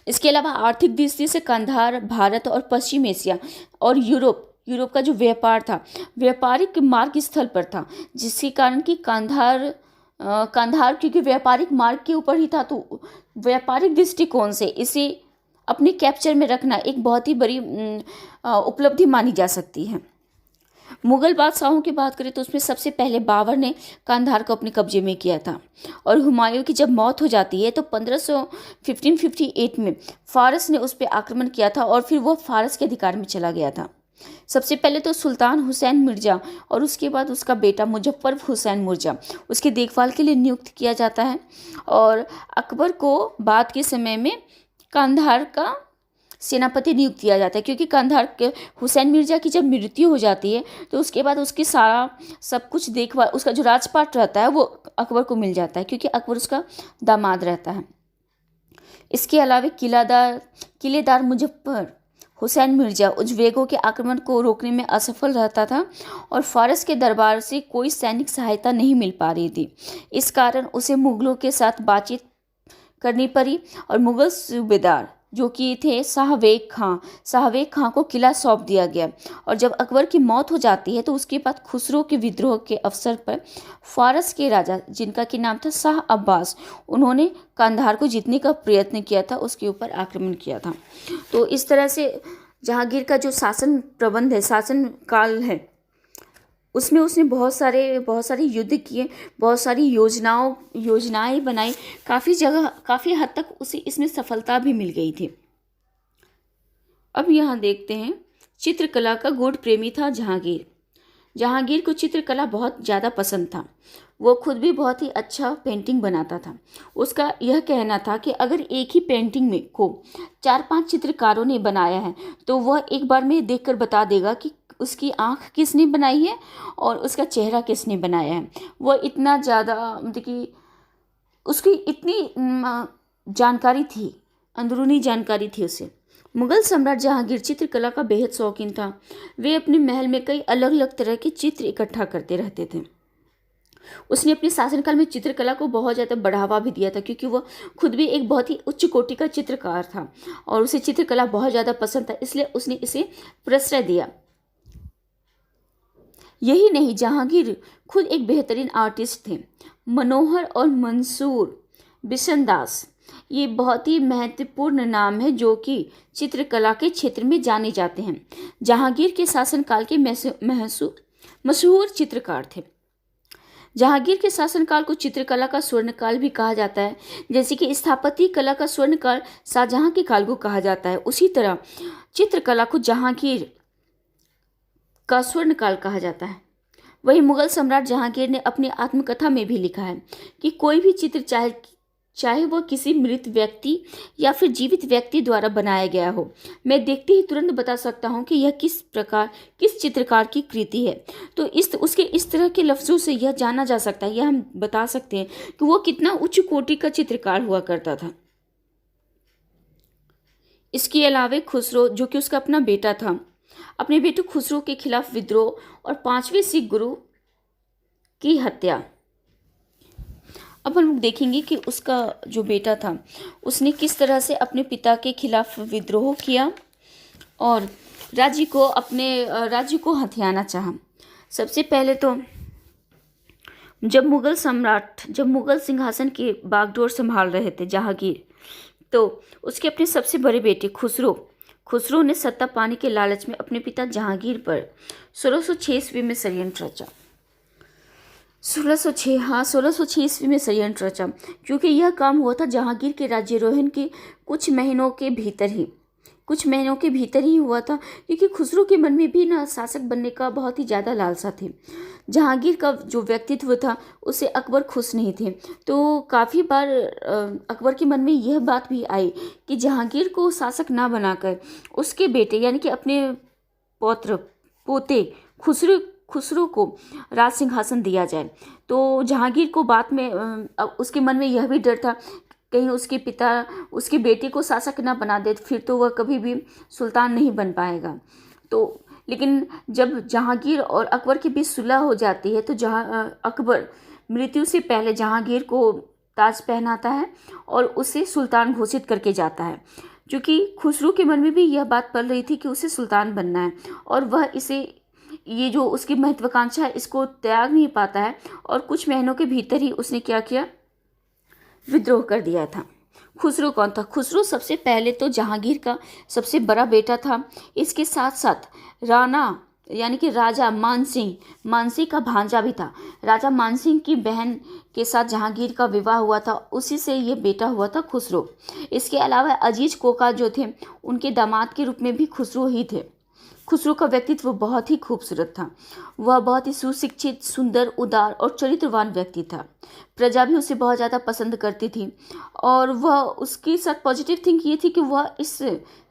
इसके अलावा आर्थिक दृष्टि से कांधार भारत और पश्चिम एशिया और यूरोप का जो व्यापार था, व्यापारिक मार्ग स्थल पर था, जिसके कारण कि कांधार क्योंकि व्यापारिक मार्ग के ऊपर ही था, तो व्यापारिक दृष्टिकोण से इसे अपने कैप्चर में रखना एक बहुत ही बड़ी उपलब्धि मानी जा सकती है। मुगल बादशाहों की बात करें तो उसमें सबसे पहले बाबर ने कांधार को अपने कब्जे में किया था, और हुमायूं की जब मौत हो जाती है तो 1558 में फारस ने उस पर आक्रमण किया था और फिर वो फारस के अधिकार में चला गया था। सबसे पहले तो सुल्तान हुसैन मिर्जा और उसके बाद उसका बेटा मुजफ्फर हुसैन मिर्जा उसकी देखभाल के लिए नियुक्त किया जाता है, और अकबर को बाद के समय में कांधार का सेनापति नियुक्त किया जाता है, क्योंकि कांधार के हुसैन मिर्जा की जब मृत्यु हो जाती है तो उसके बाद उसकी सारा सब कुछ देखभाल, उसका जो राजपाट रहता है वो अकबर को मिल जाता है, क्योंकि अकबर उसका दामाद रहता है। इसके अलावा किलेदार मुजफ्फर हुसैन मिर्जा उज़्बेकों के आक्रमण को रोकने में असफल रहता था और फारस के दरबार से कोई सैनिक सहायता नहीं मिल पा रही थी। इस कारण उसे मुगलों के साथ बातचीत करनी पड़ी और मुगल सूबेदार जो कि थे शाहवेग खां को किला सौंप दिया गया। और जब अकबर की मौत हो जाती है तो उसके बाद खुसरो के विद्रोह के अवसर पर फारस के राजा, जिनका कि नाम था शाह अब्बास, उन्होंने कांधार को जीतने का प्रयत्न किया था, उसके ऊपर आक्रमण किया था। तो इस तरह से जहांगीर का जो शासन प्रबंध है, शासन काल है, उसमें उसने बहुत सारे युद्ध किए, बहुत सारी योजनाएं बनाई, काफ़ी हद तक उसे इसमें सफलता भी मिल गई थी। अब यहाँ देखते हैं, चित्रकला का गूढ़ प्रेमी था जहांगीर को चित्रकला बहुत ज़्यादा पसंद था। वो खुद भी बहुत ही अच्छा पेंटिंग बनाता था। उसका यह कहना था कि अगर एक ही पेंटिंग में को 4-5 चित्रकारों ने बनाया है तो वह एक बार में देखकर बता देगा कि उसकी आँख किसने बनाई है और उसका चेहरा किसने बनाया है। वह इतना ज़्यादा, मतलब कि उसकी इतनी जानकारी थी, अंदरूनी जानकारी थी उसे। मुगल सम्राट जहांगीर चित्रकला का बेहद शौकीन था। वे अपने महल में कई अलग अलग तरह के चित्र इकट्ठा करते रहते थे। उसने अपने शासनकाल में चित्रकला को बहुत ज़्यादा बढ़ावा भी दिया था, क्योंकि वह खुद भी एक बहुत ही उच्च कोटि का चित्रकार था और उसे चित्रकला बहुत ज़्यादा पसंद था, इसलिए उसने इसे प्रश्रय दिया। यही नहीं, जहांगीर खुद एक बेहतरीन आर्टिस्ट थे। मनोहर और मंसूर बिशनदास ये बहुत ही महत्वपूर्ण नाम है जो कि चित्रकला के क्षेत्र में जाने जाते हैं। जहांगीर के शासनकाल के मशहूर चित्रकार थे। जहांगीर के शासनकाल को चित्रकला का स्वर्णकाल भी कहा जाता है, जैसे कि स्थापत्य कला का स्वर्णकाल शाहजहां के काल को कहा जाता है, उसी तरह चित्रकला को जहांगीर का स्वर्णकाल कहा जाता है। वही मुगल सम्राट जहांगीर ने अपनी आत्मकथा में भी लिखा है कि कोई भी चित्र चाहे चाहे वह किसी मृत व्यक्ति या फिर जीवित व्यक्ति द्वारा बनाया गया हो, मैं देखते ही तुरंत बता सकता हूँ कि यह किस चित्रकार की कृति है। तो उसके इस तरह के लफ्ज़ों से यह जाना जा सकता है, यह हम बता सकते हैं कि वो कितना उच्च कोटि का चित्रकार हुआ करता था। इसके अलावा खुसरो, जो कि उसका अपना बेटा था, अपने बेटे खुसरो के खिलाफ विद्रोह और 5वें सिख गुरु की हत्या। अब हम देखेंगे कि उसका जो बेटा था उसने किस तरह से अपने पिता के खिलाफ विद्रोह किया और राज्य को हथियाना चाहा। सबसे पहले तो जब मुगल सिंहासन के बागडोर संभाल रहे थे जहांगीर, तो उसके अपने सबसे बड़े बेटे खुसरो ने सत्ता पाने के लालच में अपने पिता जहांगीर पर 1606 ईस्वी में षड्यंत्र रचा। 1606 ईस्वी में षड्यंत्र रचा, क्योंकि यह काम हुआ था जहांगीर के राज्यारोहण के कुछ महीनों के भीतर ही हुआ था, क्योंकि खुसरो के मन में भी ना शासक बनने का बहुत ही ज़्यादा लालसा थी। जहांगीर का जो व्यक्तित्व था उससे अकबर खुश नहीं थे, तो काफ़ी बार अकबर के मन में यह बात भी आई कि जहांगीर को शासक ना बनाकर उसके बेटे यानी कि अपने पोते खुसरो को राज सिंहासन दिया जाए। तो जहांगीर को बात में उसके मन में यह भी डर था कहीं उसके पिता उसके बेटे को शासक ना बना दे, फिर तो वह कभी भी सुल्तान नहीं बन पाएगा। तो लेकिन जब जहांगीर और अकबर के बीच सुलह हो जाती है तो अकबर मृत्यु से पहले जहांगीर को ताज पहनाता है और उसे सुल्तान घोषित करके जाता है, क्योंकि खुसरो के मन में भी यह बात पल रही थी कि उसे सुल्तान बनना है और वह ये जो उसकी महत्वाकांक्षा है इसको त्याग नहीं पाता है। और कुछ महीनों के भीतर ही उसने क्या किया, विद्रोह कर दिया था। खुसरो कौन था? खुसरो सबसे पहले तो जहांगीर का सबसे बड़ा बेटा था। इसके साथ साथ राणा यानी कि राजा मानसिंह का भांजा भी था। राजा मानसिंह की बहन के साथ जहांगीर का विवाह हुआ था, उसी से ये बेटा हुआ था खुसरो। इसके अलावा अजीज कोका जो थे उनके दामाद के रूप में भी खुसरो ही थे। खुसरो का व्यक्तित्व बहुत ही खूबसूरत था। वह बहुत ही सुशिक्षित, सुंदर, उदार और चरित्रवान व्यक्ति था। प्रजा भी उसे बहुत ज़्यादा पसंद करती थी और वह उसकी साथ पॉजिटिव थिंक ये थी कि वह इस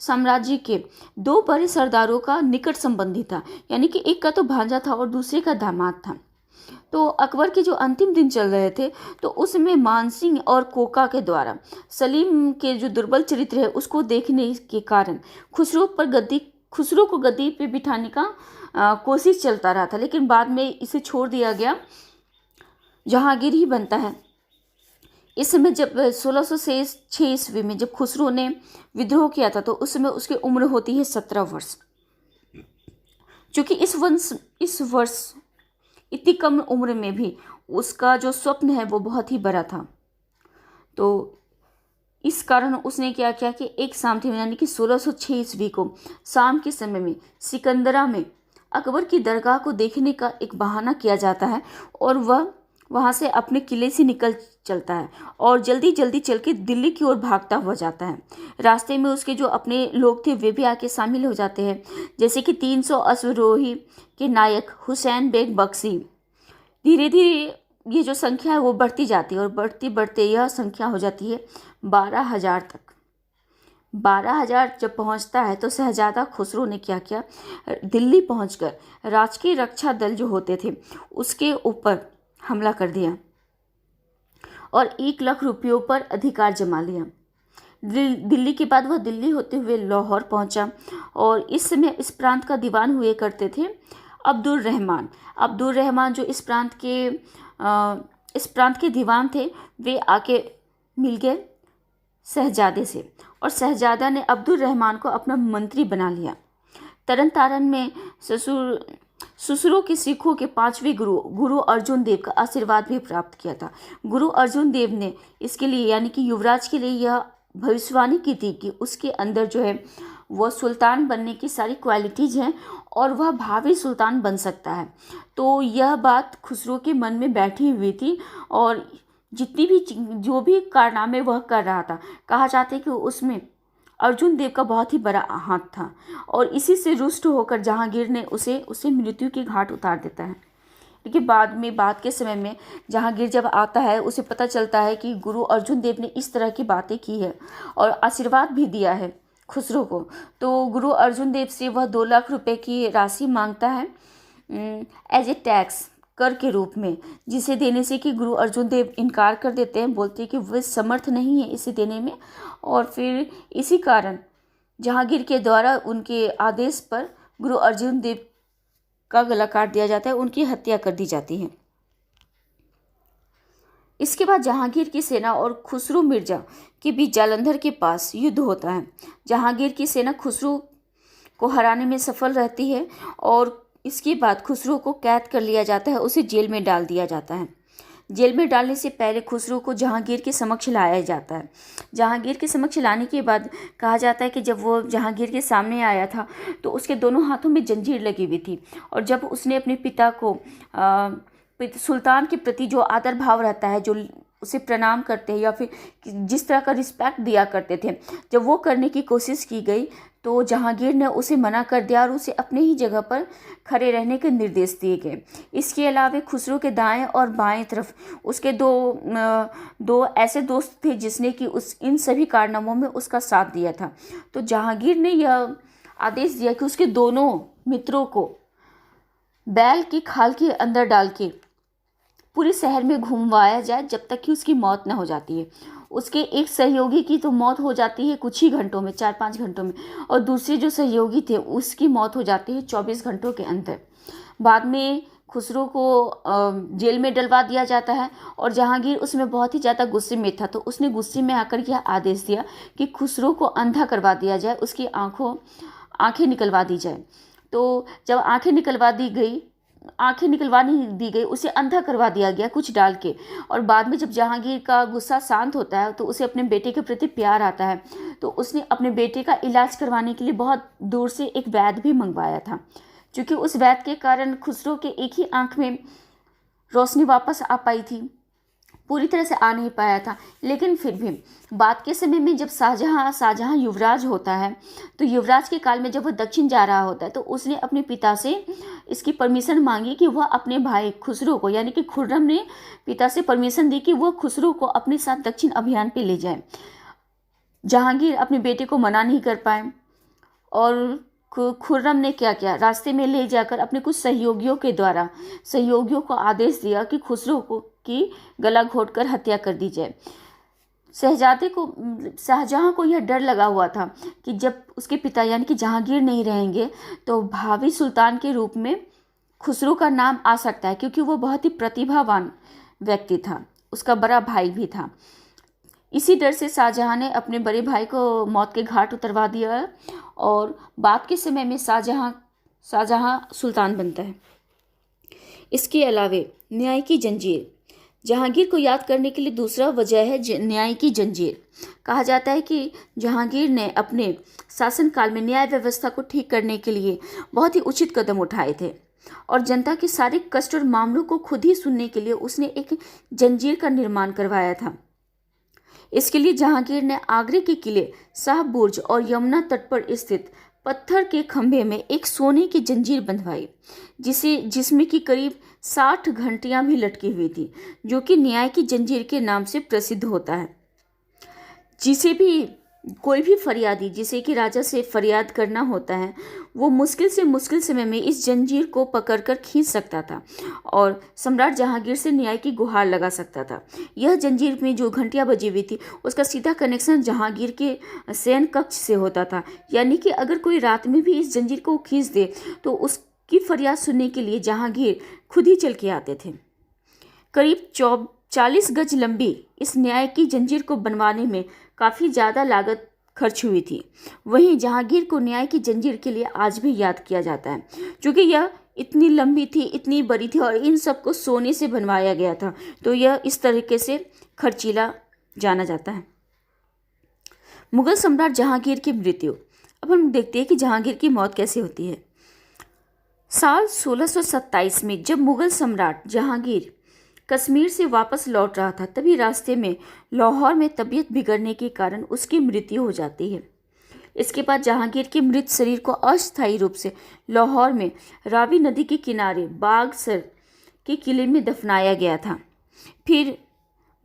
साम्राज्य के 2 बड़े सरदारों का निकट संबंधी था, यानी कि एक का तो भांजा था और दूसरे का दामाद था। तो अकबर के जो अंतिम दिन चल रहे थे तो उसमें मानसिंह और कोका के द्वारा सलीम के जो दुर्बल चरित्र है उसको देखने के कारण खुसरो को गद्दी पे बिठाने का कोशिश चलता रहा था, लेकिन बाद में इसे छोड़ दिया गया, जहांगीर ही बनता है। इस समय जब 1606 ईस्वी में जब खुसरो ने विद्रोह किया था तो उस समय उसकी उम्र होती है 17 वर्ष। क्योंकि इस वर्ष इतनी कम उम्र में भी उसका जो स्वप्न है वो बहुत ही बड़ा था। तो इस कारण उसने क्या किया कि एक शाम थी यानी कि 1606 ईस्वी को शाम के समय में सिकंदरा में अकबर की दरगाह को देखने का एक बहाना किया जाता है और वह वहाँ से अपने किले से निकल चलता है और जल्दी जल्दी चल के दिल्ली की ओर भागता हुआ जाता है। रास्ते में उसके जो अपने लोग थे वे भी आके शामिल हो जाते हैं, जैसे कि 300 अश्वरोही के नायक हुसैन बेग बख्शी। धीरे धीरे ये जो संख्या है वो बढ़ती जाती है और बढ़ते बढ़ते यह संख्या हो जाती है 12,000 तक। 12,000 जब पहुंचता है तो शहजादा खुसरो ने क्या किया, दिल्ली पहुंचकर राजकीय रक्षा दल जो होते थे उसके ऊपर हमला कर दिया और 1 लाख रुपयों पर अधिकार जमा लिया। दिल्ली के बाद वह दिल्ली होते हुए लाहौर पहुंचा और इस समय इस प्रांत का दीवान हुए करते थे अब्दुल रहमान जो इस प्रांत के दीवान थे, वे आके मिल गए शहजादे से और शहजादा ने अब्दुल रहमान को अपना मंत्री बना लिया। तरन तारन में ससुरों के सिखों के 5वें गुरु अर्जुन देव का आशीर्वाद भी प्राप्त किया था। गुरु अर्जुन देव ने इसके लिए यानी कि युवराज के लिए यह भविष्यवाणी की थी कि उसके अंदर जो है वह सुल्तान बनने की सारी क्वालिटीज़ हैं और वह भावी सुल्तान बन सकता है। तो यह बात खुसरो के मन में बैठी हुई थी और जितनी भी जो भी कारनामे वह कर रहा था, कहा जाता है कि उसमें अर्जुन देव का बहुत ही बड़ा हाथ था और इसी से रुष्ट होकर जहांगीर ने उसे मृत्यु के घाट उतार देता है। लेकिन बाद के समय में जहांगीर जब आता है उसे पता चलता है कि गुरु अर्जुन देव ने इस तरह की बातें की है और आशीर्वाद भी दिया है खुसरो को। तो गुरु अर्जुन देव से वह 2 लाख रुपए की राशि मांगता है एज ए टैक्स, कर के रूप में, जिसे देने से कि गुरु अर्जुन देव इनकार कर देते हैं, बोलते हैं कि वे समर्थ नहीं है इसे देने में। और फिर इसी कारण जहांगीर के द्वारा उनके आदेश पर गुरु अर्जुन देव का गला काट दिया जाता है, उनकी हत्या कर दी जाती है। इसके बाद जहांगीर की सेना और खुसरो मिर्जा के बीच जालंधर के पास युद्ध होता है। जहांगीर की सेना खुसरो को हराने में सफल रहती है और इसके बाद खुसरो को कैद कर लिया जाता है, उसे जेल में डाल दिया जाता है। जेल में डालने से पहले खुसरो को जहांगीर के समक्ष लाया जाता है। जहांगीर के समक्ष लाने के बाद कहा जाता है कि जब वो जहांगीर के सामने आया था तो उसके दोनों हाथों में जंजीर लगी हुई थी और जब उसने अपने पिता को सुल्तान के प्रति जो आदर भाव रहता है, जो उसे प्रणाम करते हैं या फिर जिस तरह का रिस्पेक्ट दिया करते थे, जब वो करने की कोशिश की गई तो जहांगीर ने उसे मना कर दिया और उसे अपने ही जगह पर खड़े रहने के निर्देश दिए गए। इसके अलावा खुसरो के दाएं और बाएं तरफ उसके दो ऐसे दोस्त थे जिसने कि इन सभी कारनामों में उसका साथ दिया था। तो जहांगीर ने यह आदेश दिया कि उसके दोनों मित्रों को बैल की खाल के अंदर डाल के पूरे शहर में घुमवाया जाए जब तक कि उसकी मौत न हो जाती है। उसके एक सहयोगी की तो मौत हो जाती है कुछ ही घंटों में, 4-5 घंटों में, और दूसरे जो सहयोगी थे उसकी मौत हो जाती है 24 घंटों के अंदर। बाद में खुसरो को जेल में डलवा दिया जाता है और जहांगीर उसमें बहुत ही ज़्यादा गुस्से में था, तो उसने गुस्से में आकर यह आदेश दिया कि खुसरो को अंधा करवा दिया जाए, उसकी आँखें निकलवा दी जाए। तो जब आँखें निकलवा नहीं दी गई, उसे अंधा करवा दिया गया कुछ डाल के। और बाद में जब जहांगीर का गुस्सा शांत होता है तो उसे अपने बेटे के प्रति प्यार आता है, तो उसने अपने बेटे का इलाज करवाने के लिए बहुत दूर से एक वैद्य भी मंगवाया था। क्योंकि उस वैद्य के कारण खुसरो के एक ही आंख में रोशनी वापस आ पाई थी, पूरी तरह से आ नहीं पाया था। लेकिन फिर भी बाद के समय में जब शाहजहां युवराज होता है, तो युवराज के काल में जब वह दक्षिण जा रहा होता है तो उसने अपने पिता से इसकी परमिशन मांगी कि वह अपने भाई खुसरो को, यानी कि खुर्रम ने पिता से परमिशन दी कि वह खुसरो को अपने साथ दक्षिण अभियान पे ले जाए। जहांगीर अपने बेटे को मना नहीं कर पाए और खुर्रम ने क्या किया, रास्ते में ले जाकर अपने कुछ सहयोगियों को आदेश दिया कि खुसरो की गला घोंटकर हत्या कर दी जाए। शाहजहां को यह डर लगा हुआ था कि जब उसके पिता यानी कि जहांगीर नहीं रहेंगे तो भावी सुल्तान के रूप में खुसरो का नाम आ सकता है, क्योंकि वो बहुत ही प्रतिभावान व्यक्ति था, उसका बड़ा भाई भी था। इसी डर से शाहजहां ने अपने बड़े भाई को मौत के घाट उतरवा दिया और बाद के समय में शाहजहां सुल्तान बनता है। इसके अलावे न्याय की जंजीर, जहांगीर को याद करने के लिए दूसरा वजह है न्याय की जंजीर। कहा जाता है कि जहांगीर ने अपने शासनकाल में न्याय व्यवस्था को ठीक करने के लिए बहुत ही उचित कदम उठाए थे और जनता के सारे कष्ट और मामलों को खुद ही सुनने के लिए उसने एक जंजीर का निर्माण करवाया था। इसके लिए जहांगीर ने आगरे के किले शाह बुर्ज और यमुना तट पर स्थित पत्थर के खंभे में एक सोने की जंजीर बंधवाई, जिसमें कि करीब 60 घंटियां भी लटकी हुई थी, जो कि न्याय की जंजीर के नाम से प्रसिद्ध होता है। जिसे भी कोई भी फरियादी, जिसे कि राजा से फरियाद करना होता है, वो मुश्किल से मुश्किल समय में इस जंजीर को पकड़कर खींच सकता था और सम्राट जहांगीर से न्याय की गुहार लगा सकता था। यह जंजीर में जो घंटियां बजी हुई थी उसका सीधा कनेक्शन जहांगीर के शयन कक्ष से होता था, यानी कि अगर कोई रात में भी इस जंजीर को खींच दे तो उसकी फरियाद सुनने के लिए जहांगीर खुद ही चल के आते थे। करीब 40 गज लंबी इस न्याय की जंजीर को बनवाने में काफ़ी ज़्यादा लागत खर्च हुई थी। वहीं जहांगीर को न्याय की जंजीर के लिए आज भी याद किया जाता है, क्योंकि यह इतनी लंबी थी, इतनी बड़ी थी और इन सब को सोने से बनवाया गया था, तो यह इस तरीके से खर्चीला जाना जाता है। मुगल सम्राट जहांगीर की मृत्यु। अब हम देखते हैं कि जहांगीर की मौत कैसे होती है। साल 1627 में जब मुगल सम्राट जहांगीर कश्मीर से वापस लौट रहा था, तभी रास्ते में लाहौर में तबीयत बिगड़ने के कारण उसकी मृत्यु हो जाती है। इसके बाद जहांगीर के मृत शरीर को अस्थायी रूप से लाहौर में रावी नदी के किनारे बागसर के किले में दफनाया गया था। फिर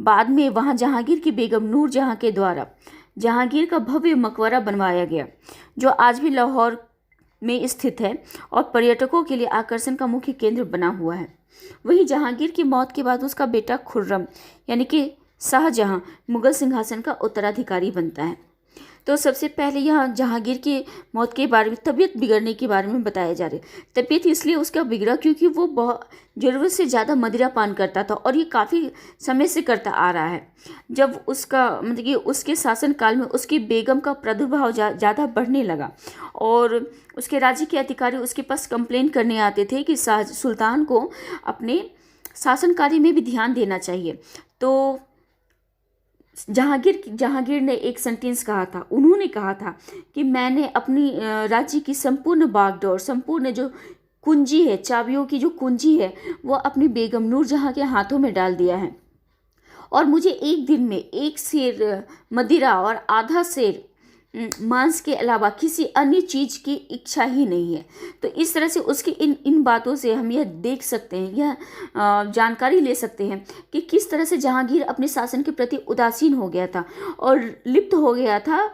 बाद में वहाँ जहांगीर की बेगम नूरजहाँ के द्वारा जहांगीर का भव्य मकबरा बनवाया गया, जो आज भी लाहौर में स्थित है और पर्यटकों के लिए आकर्षण का मुख्य केंद्र बना हुआ है। वहीं जहांगीर की मौत के बाद उसका बेटा खुर्रम यानी कि शाहजहां मुगल सिंहासन का उत्तराधिकारी बनता है। तो सबसे पहले यहाँ जहांगीर की मौत के बारे में, तबीयत बिगड़ने के बारे में बताया जा रहा है। तबीयत इसलिए उसका बिगड़ा क्योंकि वो बहुत ज़रूरत से ज़्यादा मदिरा पान करता था और ये काफ़ी समय से करता आ रहा है। जब उसका मतलब कि उसके शासनकाल में उसकी बेगम का प्रादुर्भाव ज़्यादा बढ़ने लगा और उसके राज्य के अधिकारी उसके पास कंप्लेन करने आते थे कि सुल्तान को अपने शासन कार्य में भी ध्यान देना चाहिए। तो जहांगीर ने एक सेंटेंस कहा था, उन्होंने कहा था कि मैंने अपनी राज्य की संपूर्ण बागडोर, संपूर्ण जो कुंजी है, चाबियों की जो कुंजी है, वो अपनी बेगम नूरजहाँ के हाथों में डाल दिया है और मुझे एक दिन में 1 सेर मदिरा और आधा सेर मांस के अलावा किसी अन्य चीज़ की इच्छा ही नहीं है। तो इस तरह से उसकी इन बातों से हम यह देख सकते हैं, यह जानकारी ले सकते हैं कि किस तरह से जहांगीर अपने शासन के प्रति उदासीन हो गया था और लिप्त हो गया था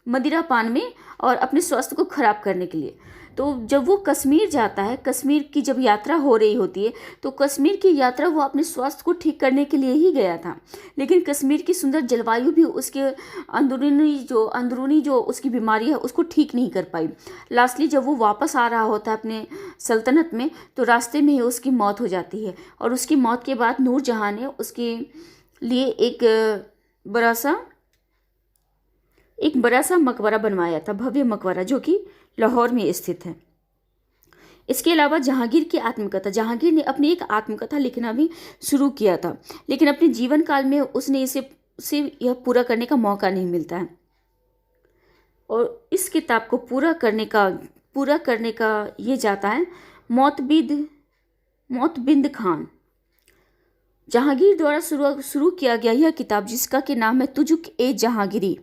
मदिरा पान में और अपने स्वास्थ्य को खराब करने के लिए। तो जब वो कश्मीर जाता है, कश्मीर की जब यात्रा हो रही होती है, तो कश्मीर की यात्रा वो अपने स्वास्थ्य को ठीक करने के लिए ही गया था, लेकिन कश्मीर की सुंदर जलवायु भी उसके अंदरूनी जो उसकी बीमारी है उसको ठीक नहीं कर पाई। लास्टली जब वो वापस आ रहा होता है अपने सल्तनत में, तो रास्ते में ही उसकी मौत हो जाती है और उसकी मौत के बाद नूरजहाँ ने उसके लिए एक बड़ा सा मकबरा बनवाया था, भव्य मकबरा, जो कि लाहौर में स्थित है। इसके अलावा जहांगीर ने अपनी एक आत्मकथा लिखना भी शुरू किया था, लेकिन अपने जीवन काल में उसे यह पूरा करने का मौका नहीं मिलता है। और इस किताब को पूरा करने का ये जाता है मोतबिंद खान। जहांगीर द्वारा शुरू किया गया यह किताब, जिसका के नाम है तुजुक-ए जहांगीरी,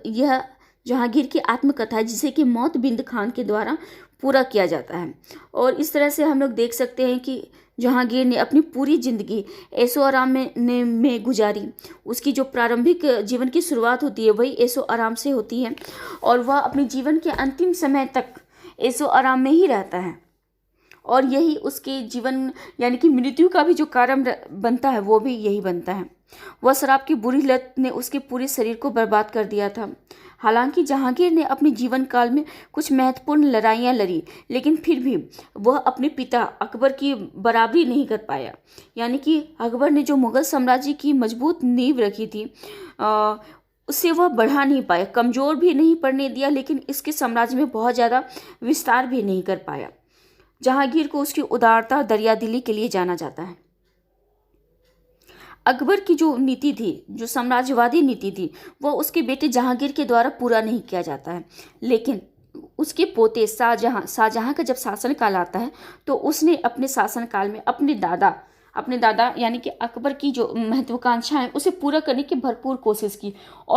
यह जहांगीर की आत्मकथा है, जिसे कि मोतबिंद खान के द्वारा पूरा किया जाता है। और इस तरह से हम लोग देख सकते हैं कि जहांगीर ने अपनी पूरी ज़िंदगी ऐशो आराम में गुजारी। उसकी जो प्रारंभिक जीवन की शुरुआत होती है वही ऐशो आराम से होती है और वह अपने जीवन के अंतिम समय तक ऐशो आराम में ही रहता है और यही उसके जीवन यानी कि मृत्यु का भी जो कारण बनता है वो भी यही बनता है। वह शराब की बुरी लत ने उसके पूरे शरीर को बर्बाद कर दिया था। हालांकि जहांगीर ने अपने जीवन काल में कुछ महत्वपूर्ण लड़ाइयाँ लड़ी, लेकिन फिर भी वह अपने पिता अकबर की बराबरी नहीं कर पाया। यानी कि अकबर ने जो मुगल साम्राज्य की मजबूत नींव रखी थी उससे वह बढ़ा नहीं पाया, कमज़ोर भी नहीं पड़ने दिया, लेकिन इसके साम्राज्य में बहुत ज़्यादा विस्तार भी नहीं कर पाया। जहांगीर को उसकी उदारता और दरियादिली के लिए जाना जाता है। अकबर की जो नीति थी, जो साम्राज्यवादी नीति थी, वह उसके बेटे जहांगीर के द्वारा पूरा नहीं किया जाता है, लेकिन उसके पोते शाहजहां का जब शासनकाल आता है तो उसने अपने शासनकाल में अपने दादा यानी कि अकबर की जो महत्वाकांक्षा है उसे पूरा करने की भरपूर कोशिश की और